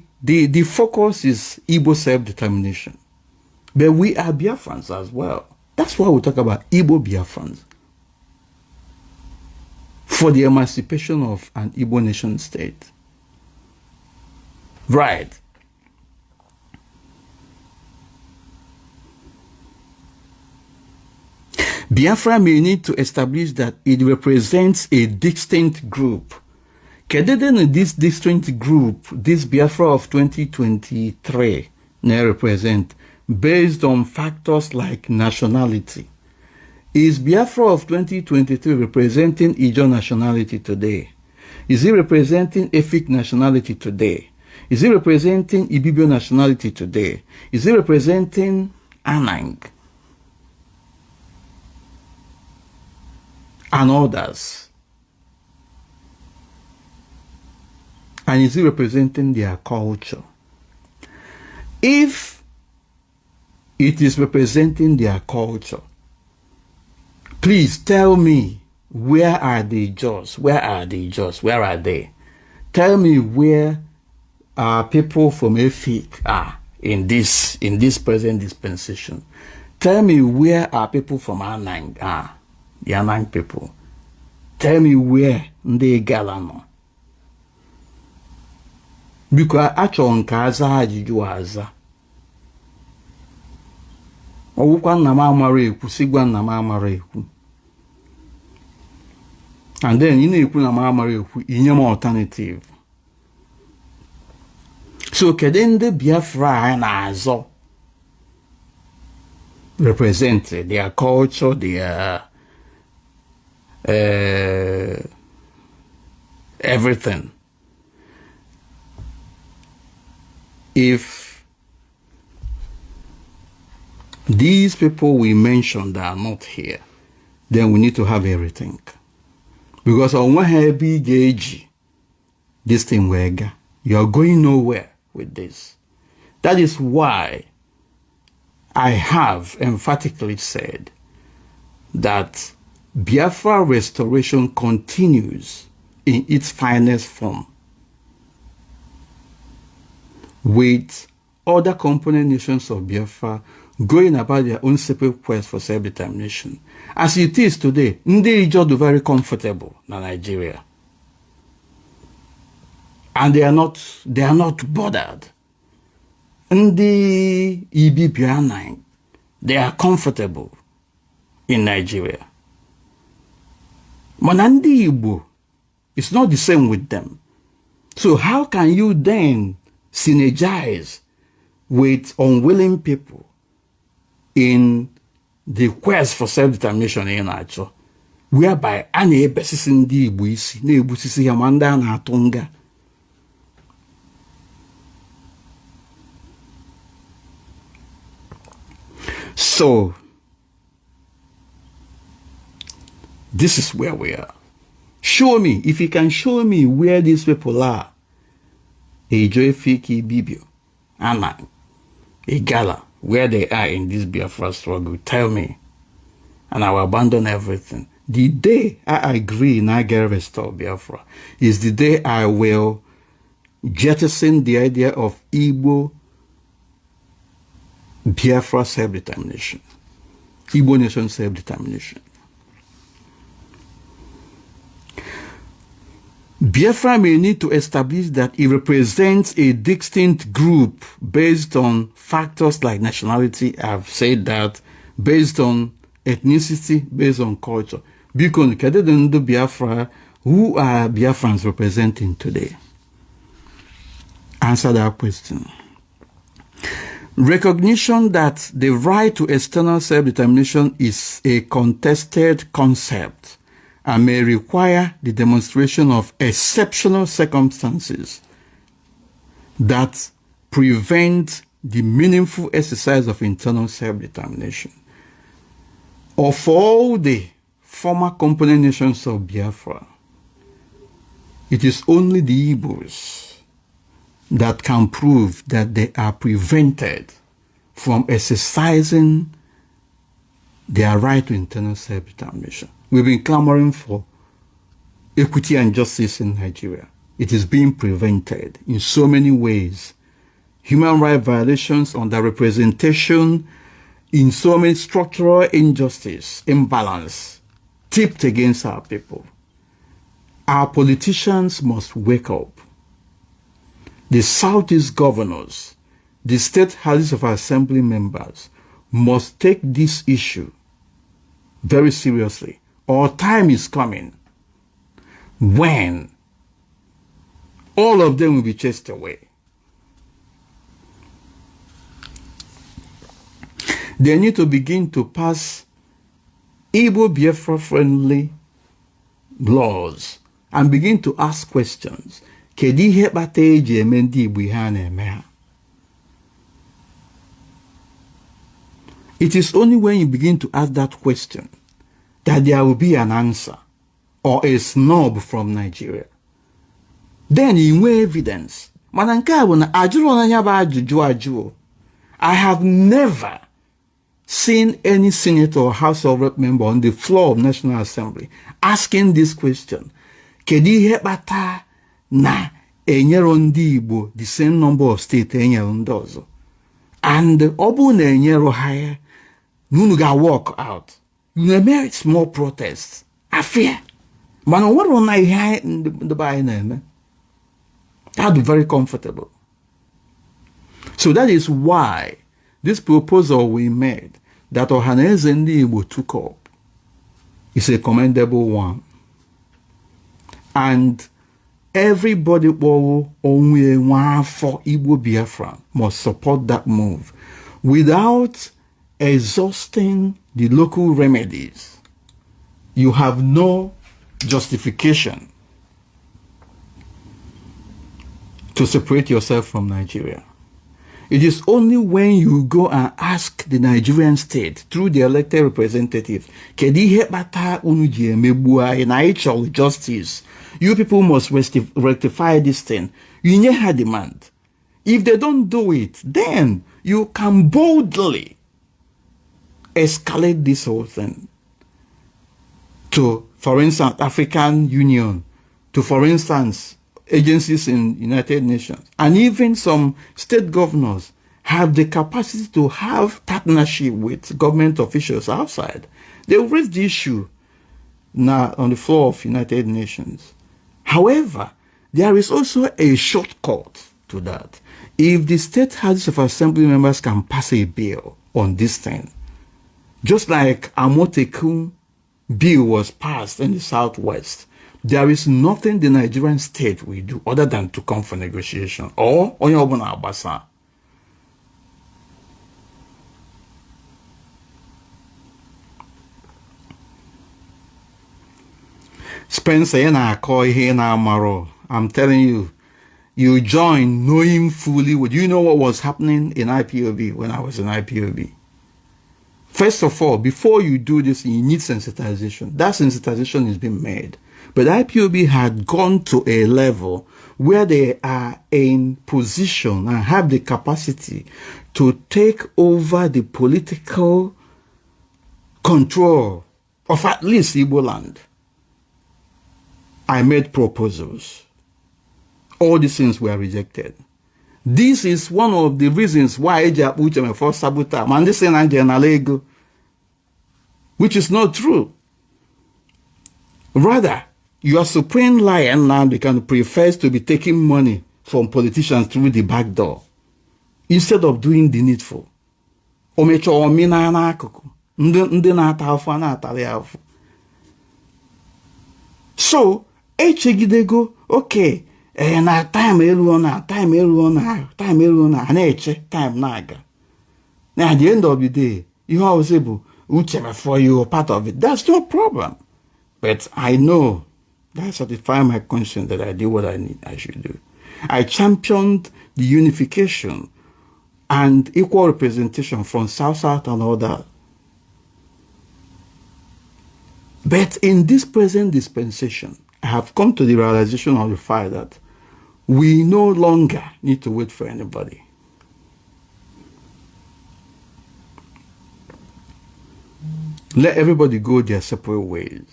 focus is Igbo self-determination. But we are Biafrans as well. That's why we talk about Igbo Biafrans. For the emancipation of an Igbo nation state. Right. Biafra may need to establish that it represents a distinct group. Kededen this distinct group, this Biafra of 2023, may represent based on factors like nationality. Is Biafra of 2023 representing Ijo nationality today? Is it representing Efik nationality today? Is it representing Ibibio nationality today? Is it representing Anang and others? And is it representing their culture? If it is representing their culture, please tell me, where are the Jaws? Where are the Jaws? Where are they? Tell me where people from Efik are in this present dispensation. Tell me where are people from Anang are, the Anang people. Tell me where they galano. Because achọ nke aza ajụjụ aza. Ọwụkwa nna m amara ekwu, sigwa nna m amara ekwu. And then ị na-ekwu na m amara ekwu, inye m alternative. So kedu ndị Biafra a na-azọ represent their culture, their everything. If these people we mentioned are not here, then we need to have everything. Because on one heavy gauge, this thing wega, you are going nowhere with this. That is why I have emphatically said that Biafra restoration continues in its finest form, with other component nations of Biafra going about their own separate quest for self-determination. As it is today, Ndi Ijo are very comfortable in Nigeria. And they are not bothered. Ndi Ibibio, they are comfortable in Nigeria. But Ndi Igbo, it's not the same with them. So how can you then synergize with unwilling people in the quest for self-determination in nature, whereby a na-ebesisi ndị Igbo isi, na-egbusisi ya ma ndị a na-atụ nga? So, this is where we are. Show me, if you can show me where these people are. A Joyfiki Bibio, Anna, a Gala, where they are in this Biafra struggle, tell me. And I will abandon everything. The day I agree and I get restored Biafra is the day I will jettison the idea of Igbo Biafra self-determination, Igbo nation self-determination. Biafra may need to establish that it represents a distinct group based on factors like nationality, I've said that, based on ethnicity, based on culture. Because Biafra, who are Biafrans representing today? Answer that question. Recognition that the right to external self-determination is a contested concept and may require the demonstration of exceptional circumstances that prevent the meaningful exercise of internal self-determination. Of all the former component nations of Biafra, it is only the Igbos that can prove that they are prevented from exercising their right to internal self-determination. We've been clamoring for equity and justice in Nigeria. It is being prevented in so many ways. Human rights violations, underrepresentation, in so many structural injustice, imbalance, tipped against our people. Our politicians must wake up. The Southeast governors, the state houses of assembly members must take this issue very seriously. Our time is coming when all of them will be chased away. They need to begin to pass Igbo Biafra-friendly laws and begin to ask questions. Kedu ihe kpata eji eme ndị Igbo ihe a na-eme ha? It is only when you begin to ask that question that there will be an answer or a snub from Nigeria. Then you have evidence. Mana nke a bụ na ajụrụ na ya bụ ajụjụ ajụọ. I have never seen any senator or House of Rep member on the floor of National Assembly asking this question. Kedu ihe kpata na enyero ndị Igbo the same number of states enyero ndị ọzọ? And ọ bụ na enyero ha ya, nunu ga walk out. You may small protests. I fear. Mana what on I hear in the by name? That'd be very comfortable. So that is why this proposal we made that Ohaneze ndị Igbo took up is a commendable one. And everybody for Igbo Biafra must support that move without exhausting the local remedies. You have no justification to separate yourself from Nigeria. It is only when you go and ask the Nigerian state through the elected representatives, justice. You people must rectify this thing. You need her demand. If they don't do it, then you can boldly escalate this whole thing to, for instance, African Union, to, for instance, agencies in United Nations, and even some state governors have the capacity to have partnership with government officials outside. They will raise the issue now on the floor of United Nations. However, there is also a shortcut to that. If the state houses of assembly members can pass a bill on this thing, just like Amotekun bill was passed in the Southwest, There is nothing the Nigerian state will do other than to come for negotiation or onye ọbụla agbasa. Spencer, I'm telling you, you joined knowing fully. Do you know what was happening in IPOB when I was in IPOB? First of all, before you do this, you need sensitization. That sensitization is being made. But IPOB had gone to a level where they are in position and have the capacity to take over the political control of at least Igbo land. I made proposals. All these things were rejected. This is one of the reasons why Uche Okafor sabotage and this is which is not true. Rather, your supreme lion now prefers to be taking money from politicians through the back door instead of doing the needful. So, okay, na time elu na naga. Now at the end of the day, you always say, whichever for you are part of it. That's no problem. But I know that satisfies my conscience that I did what I should do. I championed the unification and equal representation from South and all that. But in this present dispensation, I have come to the realization of the fact that we no longer need to wait for anybody. Let everybody go their separate ways.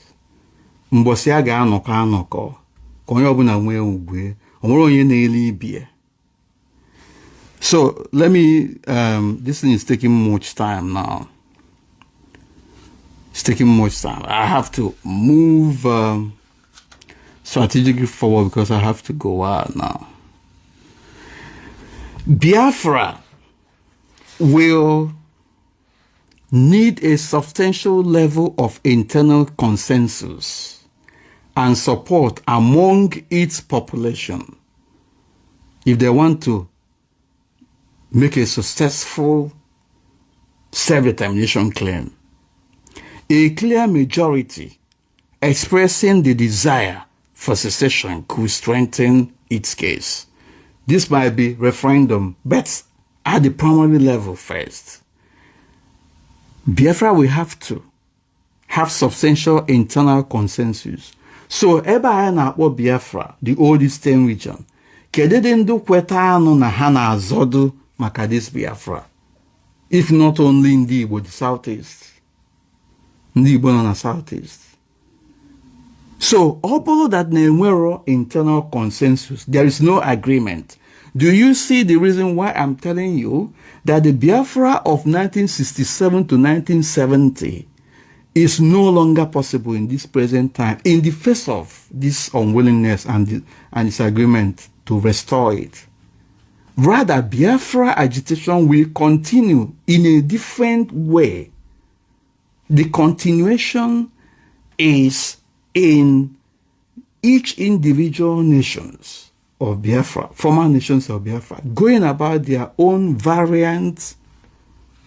So let me, this thing is taking much time now. It's taking much time. I have to move strategically forward because I have to go out now. Biafra will need a substantial level of internal consensus and support among its population if they want to make a successful self-determination claim. A clear majority expressing the desire for secession could strengthen its case. This might be referendum, but at the primary level first. Biafra will have to have substantial internal consensus. So, ebe na akpọ Biafra, the old Eastern region, kedede ndu kweta anụ na ha na azodu maka this Biafra? If not only ndị Igbo, the Southeast. Ndị Igbo nọ na Southeast. So, although that there were internal consensus, there is no agreement. Do you see the reason why I'm telling you that the Biafra of 1967 to 1970 is no longer possible in this present time in the face of this unwillingness and disagreement to restore it? Rather, Biafra agitation will continue in a different way. The continuation is in each individual nations of Biafra, former nations of Biafra, going about their own variant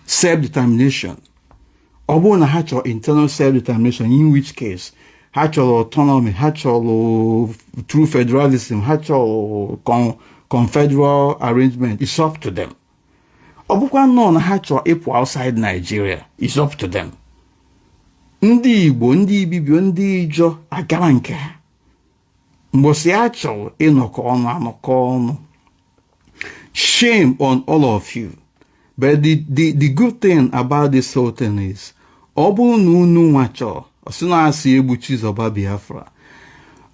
self-determination. Obona hatch or internal self-determination, in which case, hatch or autonomy, hatch or true federalism, hatch or confederal arrangement, it's up to them. Obukwa non hatch or equal outside Nigeria, it's up to them. Ndị Igbo, ndị Ibibio, ndị Ijo, agara nke ha. Mbosi achọ ịnọkọ ọnụ anọkọ ọnụ. Shame on all of you. But the good thing about this whole thing is, ọbụ na unu nwachọ, ọsịna asị egbuchi zọba Biafra.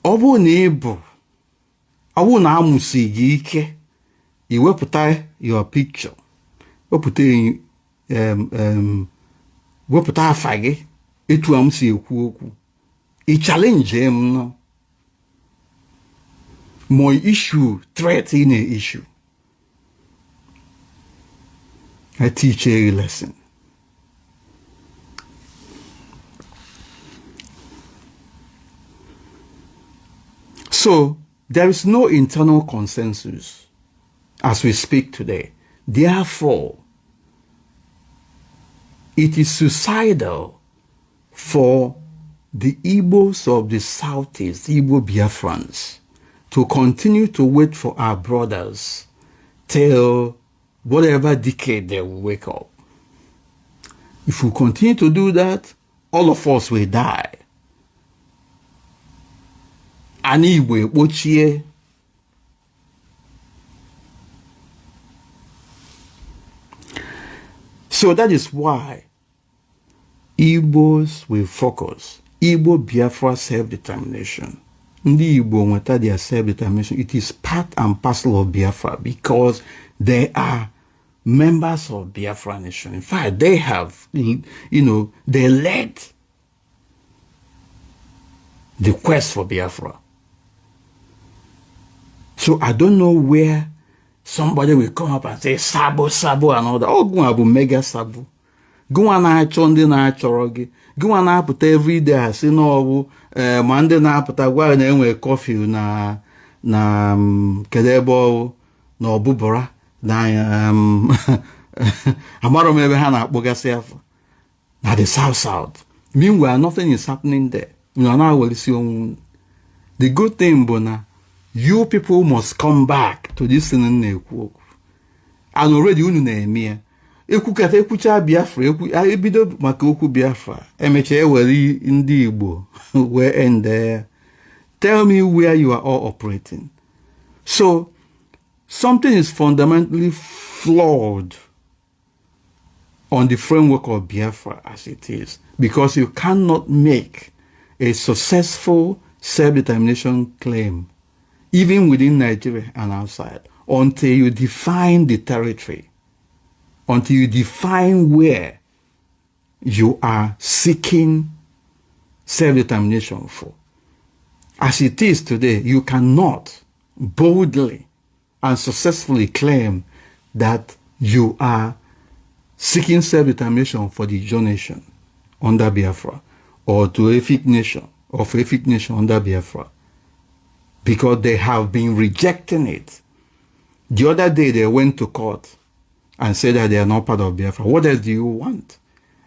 Ọbụ na ịbụ, ọbụ na amụsị gị ike, iwepụta your picture, wepụta afa gị, etu amụsị ekwu okwu. I challenge him no. My issue, threat in an issue. I teach a lesson. So there is no internal consensus as we speak today. Therefore, it is suicidal for the Igbos of the Southeast, Igbo Biafrans, to continue to wait for our brothers till whatever decade they will wake up. If we continue to do that, all of us will die. Ani Igbo ekpochie. So that is why Igbos will focus. Igbo Biafra self-determination. Ndi Igbo nweta their self-determination. It is part and parcel of Biafra because they are members of Biafra nation. In fact, they have, they led the quest for Biafra. So I don't know where somebody will come up and say, Sabo, Sabo, and all that. Oh, go on, mega Sabo. Go on, I chonde na chorogi. Go on, I put every day. I say, no, Monday na put a while and we coffee na kedebo no bubora na amaro maybe hana bogasef na the south. Meanwhile, nothing is happening there. You know, will see the good thing, Bona. You people must come back to this thing. And already you know ekukata ekucha Biafra ebido maka okwu Biafra emecha ewere ndị Igbo where end there. Tell me where you are all operating. So something is fundamentally flawed on the framework of Biafra as it is, because you cannot make a successful self-determination claim even within Nigeria and outside until you define the territory, until you define where you are seeking self-determination for. As it is today, you cannot boldly and successfully claim that you are seeking self-determination for the Ijaw nation under Biafra, or to Efik nation, or for Efik nation under Biafra, because they have been rejecting it. The other day they went to court and said that they are not part of Biafra. What else do you want?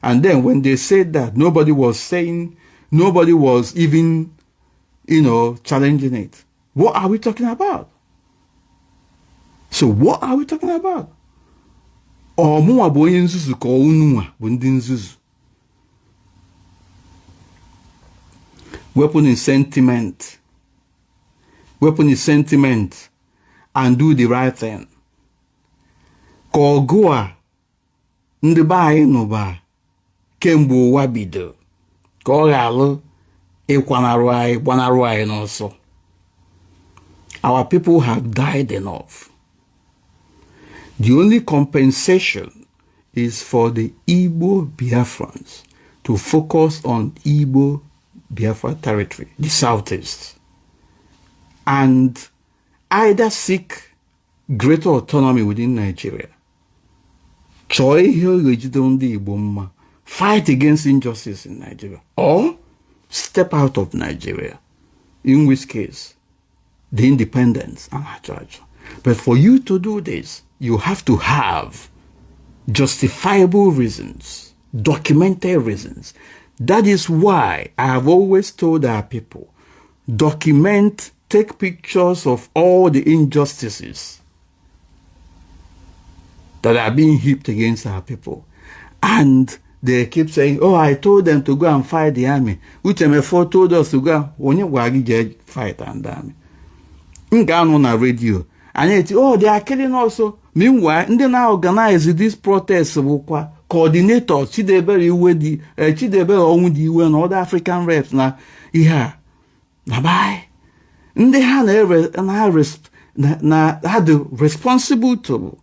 And then when they said that, nobody was even, challenging it. What are we talking about? So what are we talking about? Ọmụwa bụ onye nzuzu ka ọnụnwa bụ ndị nzuzu. Weapon is sentiment and do the right thing. Ka ọgụ a ndị be anyị nụba kemgbe ụwa bido ka ọ ghalụ gbanarụ anyị n'ọsọ. Our people have died enough. The only compensation is for the Igbo Biafrans to focus on Igbo Biafra territory, the southeast, and either seek greater autonomy within Nigeria, fight against injustice in Nigeria, or step out of Nigeria, in which case the independence and charge. But for you to do this, you have to have justifiable reasons, documented reasons. That is why I have always told our people, document, take pictures of all the injustices that are being heaped against our people. And they keep saying, oh, I told them to go and fight the army. Uche Mefor told us to go, fight and army. On a radio. And yet, oh, they are killing also. Meanwhile, they now organize this protest. Coordinator, Chidebere Onwudi and other African reps. Now, yeah. Bye. They had the responsible to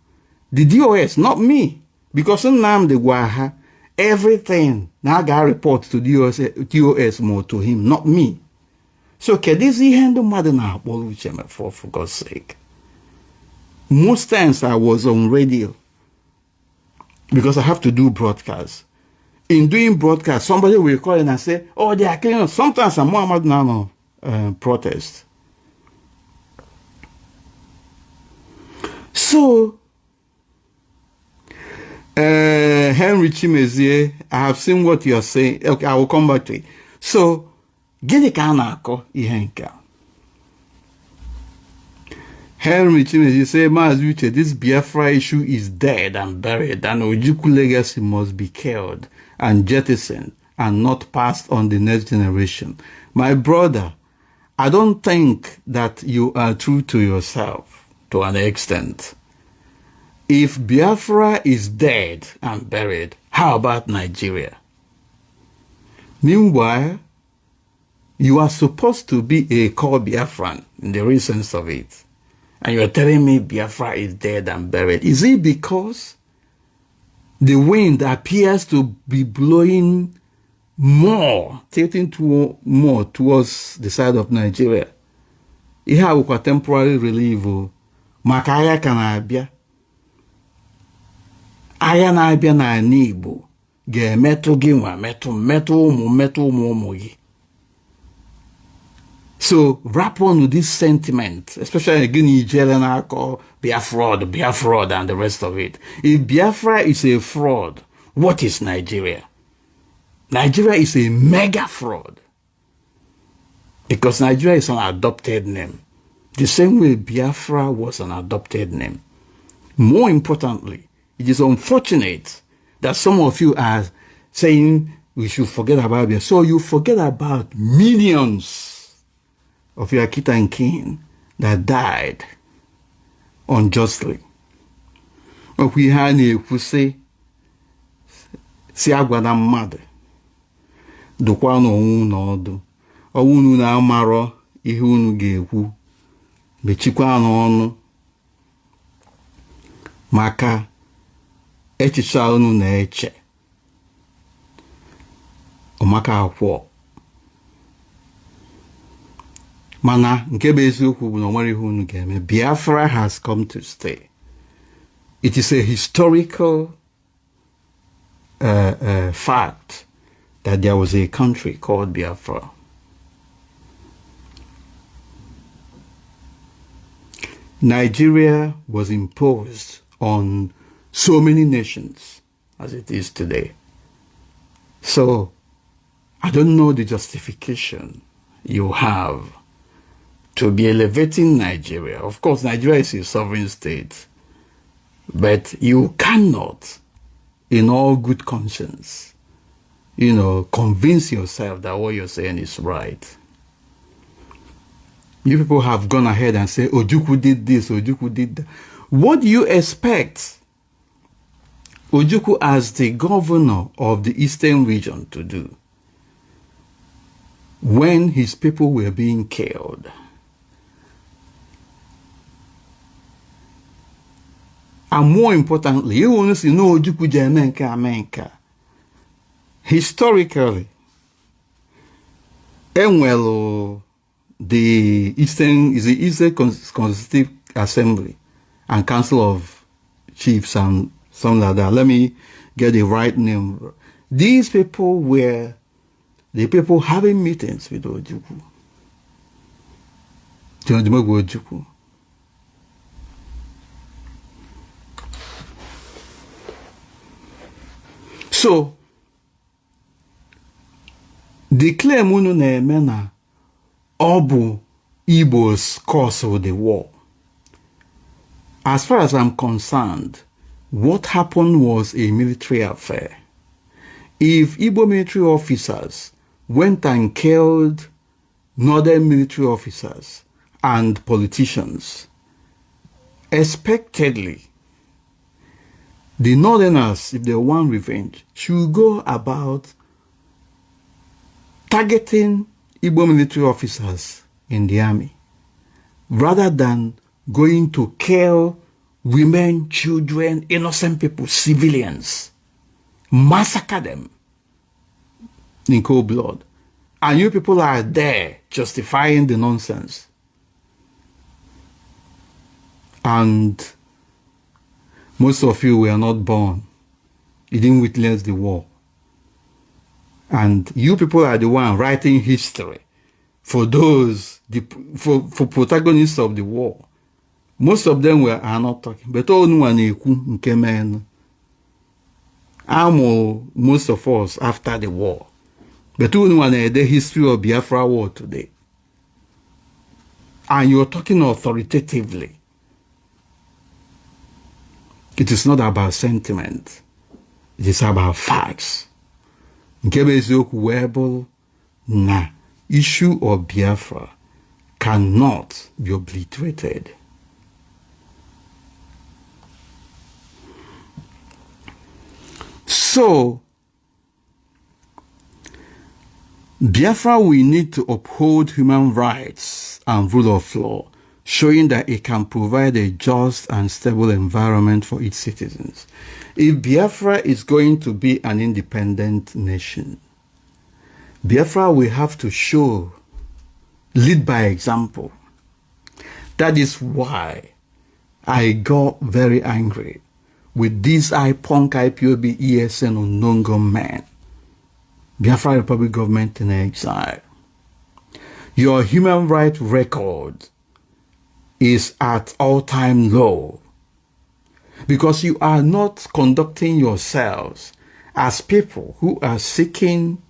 the DOS, not me. Because now the Waha, everything now got report to DOS more to him, not me. So, Kedisi handle mother now, for God's sake. Most times I was on radio because I have to do broadcasts. In doing broadcasts, somebody will call in and say, oh, they are killing us. Sometimes I'm Muhammad Nano protest. So, Henry Chimezie, I have seen what you are saying. Okay, I will come back to it. So, gịnị ka a na-akọ ihe nke a? Henry Chimezie say, Mazi Uche, this Biafra issue is dead and buried, and Ojukwu legacy must be killed and jettisoned and not passed on the next generation. My brother, I don't think that you are true to yourself to an extent. If Biafra is dead and buried, how about Nigeria? Meanwhile, you are supposed to be a core Biafran in the real sense of it. And you are telling me Biafra is dead and buried. Is it because the wind appears to be blowing more, tilting more towards the side of Nigeria? Ihe a bụkwa temporary relief maka agha ka na-abịa. Agha na-abịa n'ala Igbo ga-emetụ gị nwa, metụ ụmụ gị. So wrap on with this sentiment, especially again Nigerian alcohol, Biafra, and the rest of it. If Biafra is a fraud, what is Nigeria? Nigeria is a mega fraud. Because Nigeria is an adopted name. The same way Biafra was an adopted name. More importantly, it is unfortunate that some of you are saying we should forget about Biafra. So you forget about millions of your kita and kin that died unjustly. But we had a say, si agwa na mmadụ dụkwa n'onwu n'ọdụ ọwụnu na amarọ ihe unu ga-ekwu mechikwa n'ọnụ maka echiche unu na-eche ọmaka akwọ. Mana nke bụ eziokwu bụ na o nwere ihe unu ga-eme. Biafra has come to stay. It is a historical fact that there was a country called Biafra. Nigeria was imposed on so many nations as it is today. So, I don't know the justification you have to be elevating Nigeria. Of course, Nigeria is a sovereign state, but you cannot, in all good conscience, convince yourself that what you're saying is right. You people have gone ahead and said, Ojukwu did this, Ojukwu did that. What do you expect Ojukwu as the governor of the Eastern region to do when his people were being killed? And more importantly, you want to see no Ojukwu Jamenka. Historically, the Eastern Constitutive Assembly and Council of Chiefs and something like that. Let me get the right name. These people were the people having meetings with Ojukwu. Ojukwu. So, the claim unu na-eme na ọ bụ Igbo's cause of the war. As far as I'm concerned, what happened was a military affair. If Igbo military officers went and killed northern military officers and politicians, expectedly, the northerners, if they want revenge, should go about targeting Igbo military officers in the army, rather than going to kill women, children, innocent people, civilians, massacre them in cold blood. And you people are there justifying the nonsense. And most of you were not born. You didn't witness the war. And you people are the one writing history for those, for protagonists of the war. Most of them are not talking. But all one nke men. Most of us after the war. But all one the history of Biafra war today. And you're talking authoritatively. It is not about sentiment. It is about facts. Nke bụ eziokwu wee bụrụ na issue of Biafra cannot be obliterated. So, Biafra will need to uphold human rights and rule of law, showing that it can provide a just and stable environment for its citizens. If Biafra is going to be an independent nation, Biafra will have to lead by example. That is why I got very angry with these IPONC, IPOB, ESN, unknown gunmen, Biafra Republic government in exile. Your human rights record is at all-time low because you are not conducting yourselves as people who are seeking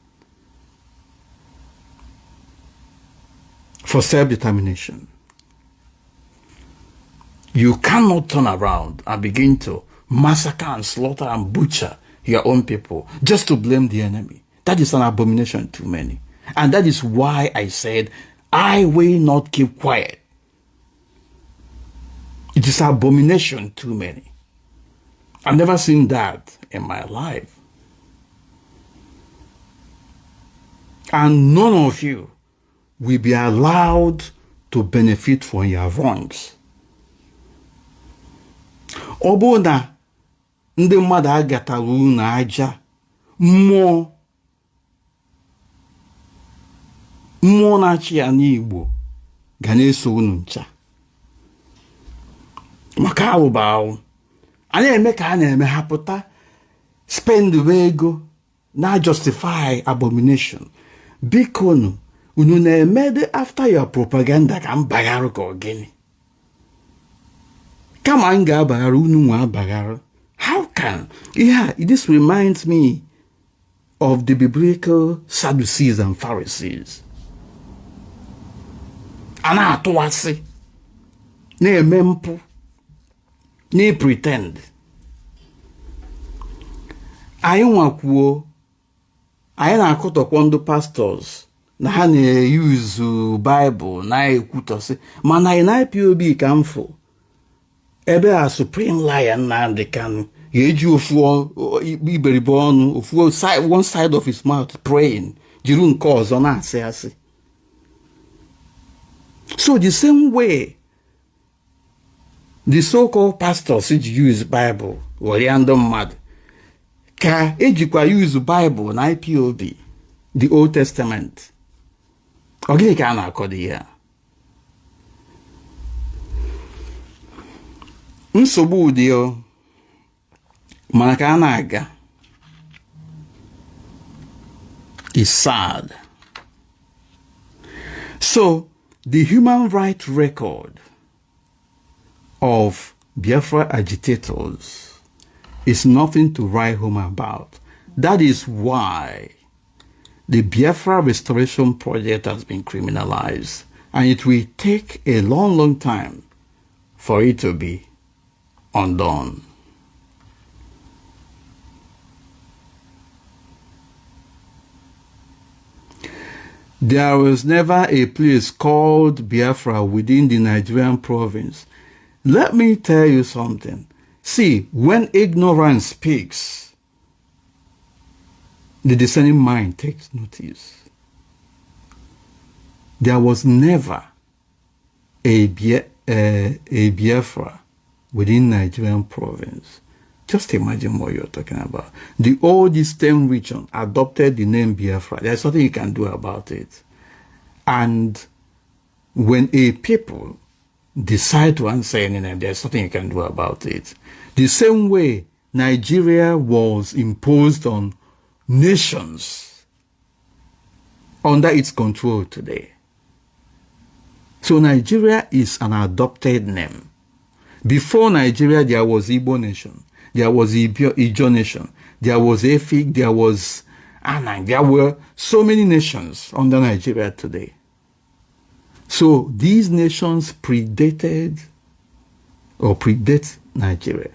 for self-determination. You cannot turn around and begin to massacre and slaughter and butcher your own people just to blame the enemy. That is an abomination to many. And that is why I said, I will not keep quiet. It is an abomination to many. I've never seen that in my life. And none of you will be allowed to benefit from your wrongs. Ọ bụ na ndị mmadụ agatara unu aja, mmụọ na-achị ya n'Igbo ga na-eso unu ncha. Maka ahụba ahụ, a na-eme ka a na-eme ha pụta spend ego na justify abomination. Biko unu na-eme after your propaganda ka mbagharụ ka ogini. Kama m ga-abagharụ unu nwa abagharụ. How can? Yeah, this reminds me of the biblical Sadducees and Pharisees. A na-atụwasị, na-eme mpụ, na-pretend. Anyị nwakwuo, anyị na-akụtọkwa ndị pastors na ha na-eyuzu Bible na-ekwutọsị, mana anyị na IPOB ka mfụ ebe a supreme lion Nnamdi Kanu ga-eji ofu iberibe ọnụ, ofu one side of his mouth praying, jiri nke ọzọ na-asị asị. So the same way the so-called pastors use Bible were ndị mmadụ ka ejikwa use Bible na IPOB, the Old Testament. Ọ gịnị ka a na-akọdo ya? Nsogbu ụdị o, mana ka a na-aga. It's sad. So, the human rights record of Biafra agitators is nothing to write home about. That is why the Biafra restoration project has been criminalized, and it will take a long, long time for it to be undone. There was never a place called Biafra within the Nigerian province. Let me tell you something. See, when ignorance speaks, the discerning mind takes notice. There was never a Biafra within Nigerian province. Just imagine what you're talking about. The old Eastern region adopted the name Biafra. There's nothing you can do about it. And when a people decide to answer any name, there's nothing you can do about it. The same way Nigeria was imposed on nations under its control today. So Nigeria is an adopted name. Before Nigeria, there was Igbo nation, there was Ijo nation, there was Efik, there was Anang. There were so many nations under Nigeria today. So these nations predate Nigeria.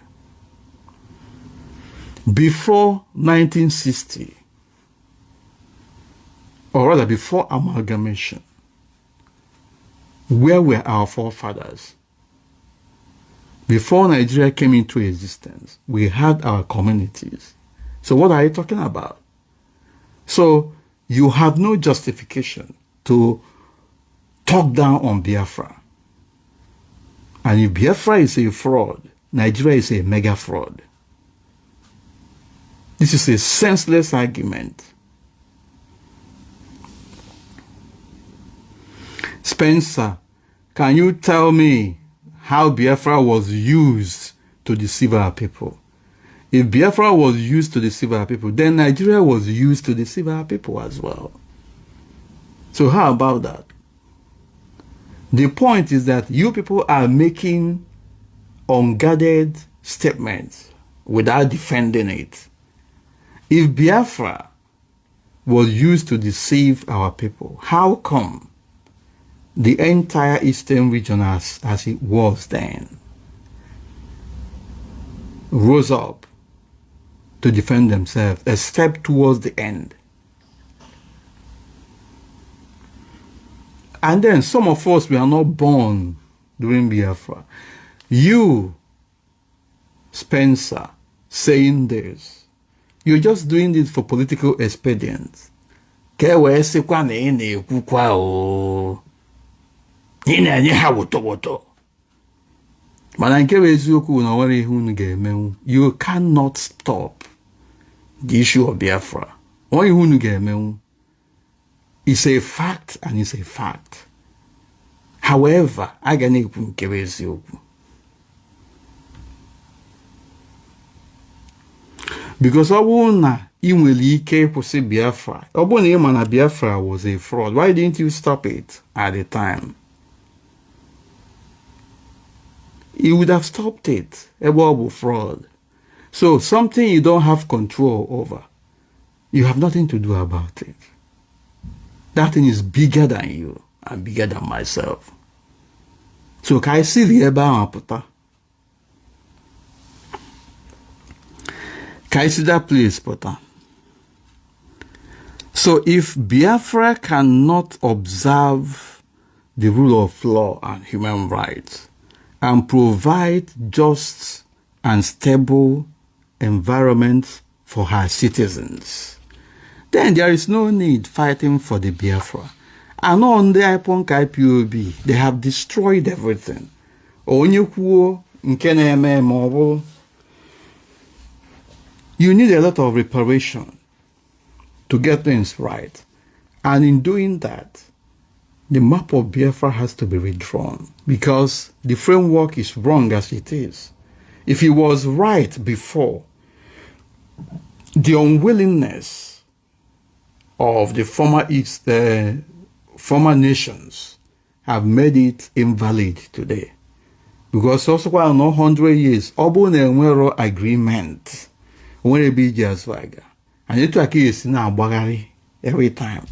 Before 1960, or rather before amalgamation, where were our forefathers? Before Nigeria came into existence, we had our communities. So what are you talking about? So you have no justification to talk down on Biafra. And if Biafra is a fraud, Nigeria is a mega fraud. This is a senseless argument. Spencer, can you tell me how Biafra was used to deceive our people? If Biafra was used to deceive our people, then Nigeria was used to deceive our people as well. So how about that? The point is that you people are making unguarded statements without defending it. If Biafra was used to deceive our people, how come the entire eastern region as it was then rose up to defend themselves, except towards the end? And then some of us, we are not born during Biafra. You, Spencer, saying this, you're just doing this for political expedience. You cannot stop the issue of Biafra. It's a fact, and it's a fact. However, because Biafra was a fraud, why didn't you stop it at the time? You would have stopped it about fraud. So something you don't have control over, you have nothing to do about it. That thing is bigger than you and bigger than myself. So can I see the eba aputa? Can I see that place, Potter? So if Biafra cannot observe the rule of law and human rights and provide just and stable environment for her citizens, then there is no need fighting for the Biafra. And on the IPOB, they have destroyed everything. You need a lot of reparation to get things right. And in doing that, the map of Biafra has to be redrawn because the framework is wrong as it is. If it was right before, the unwillingness of the former nations have made it invalid today. Because also while 100 years, Obo agreement when a BJ swagger. And it took a case now every time.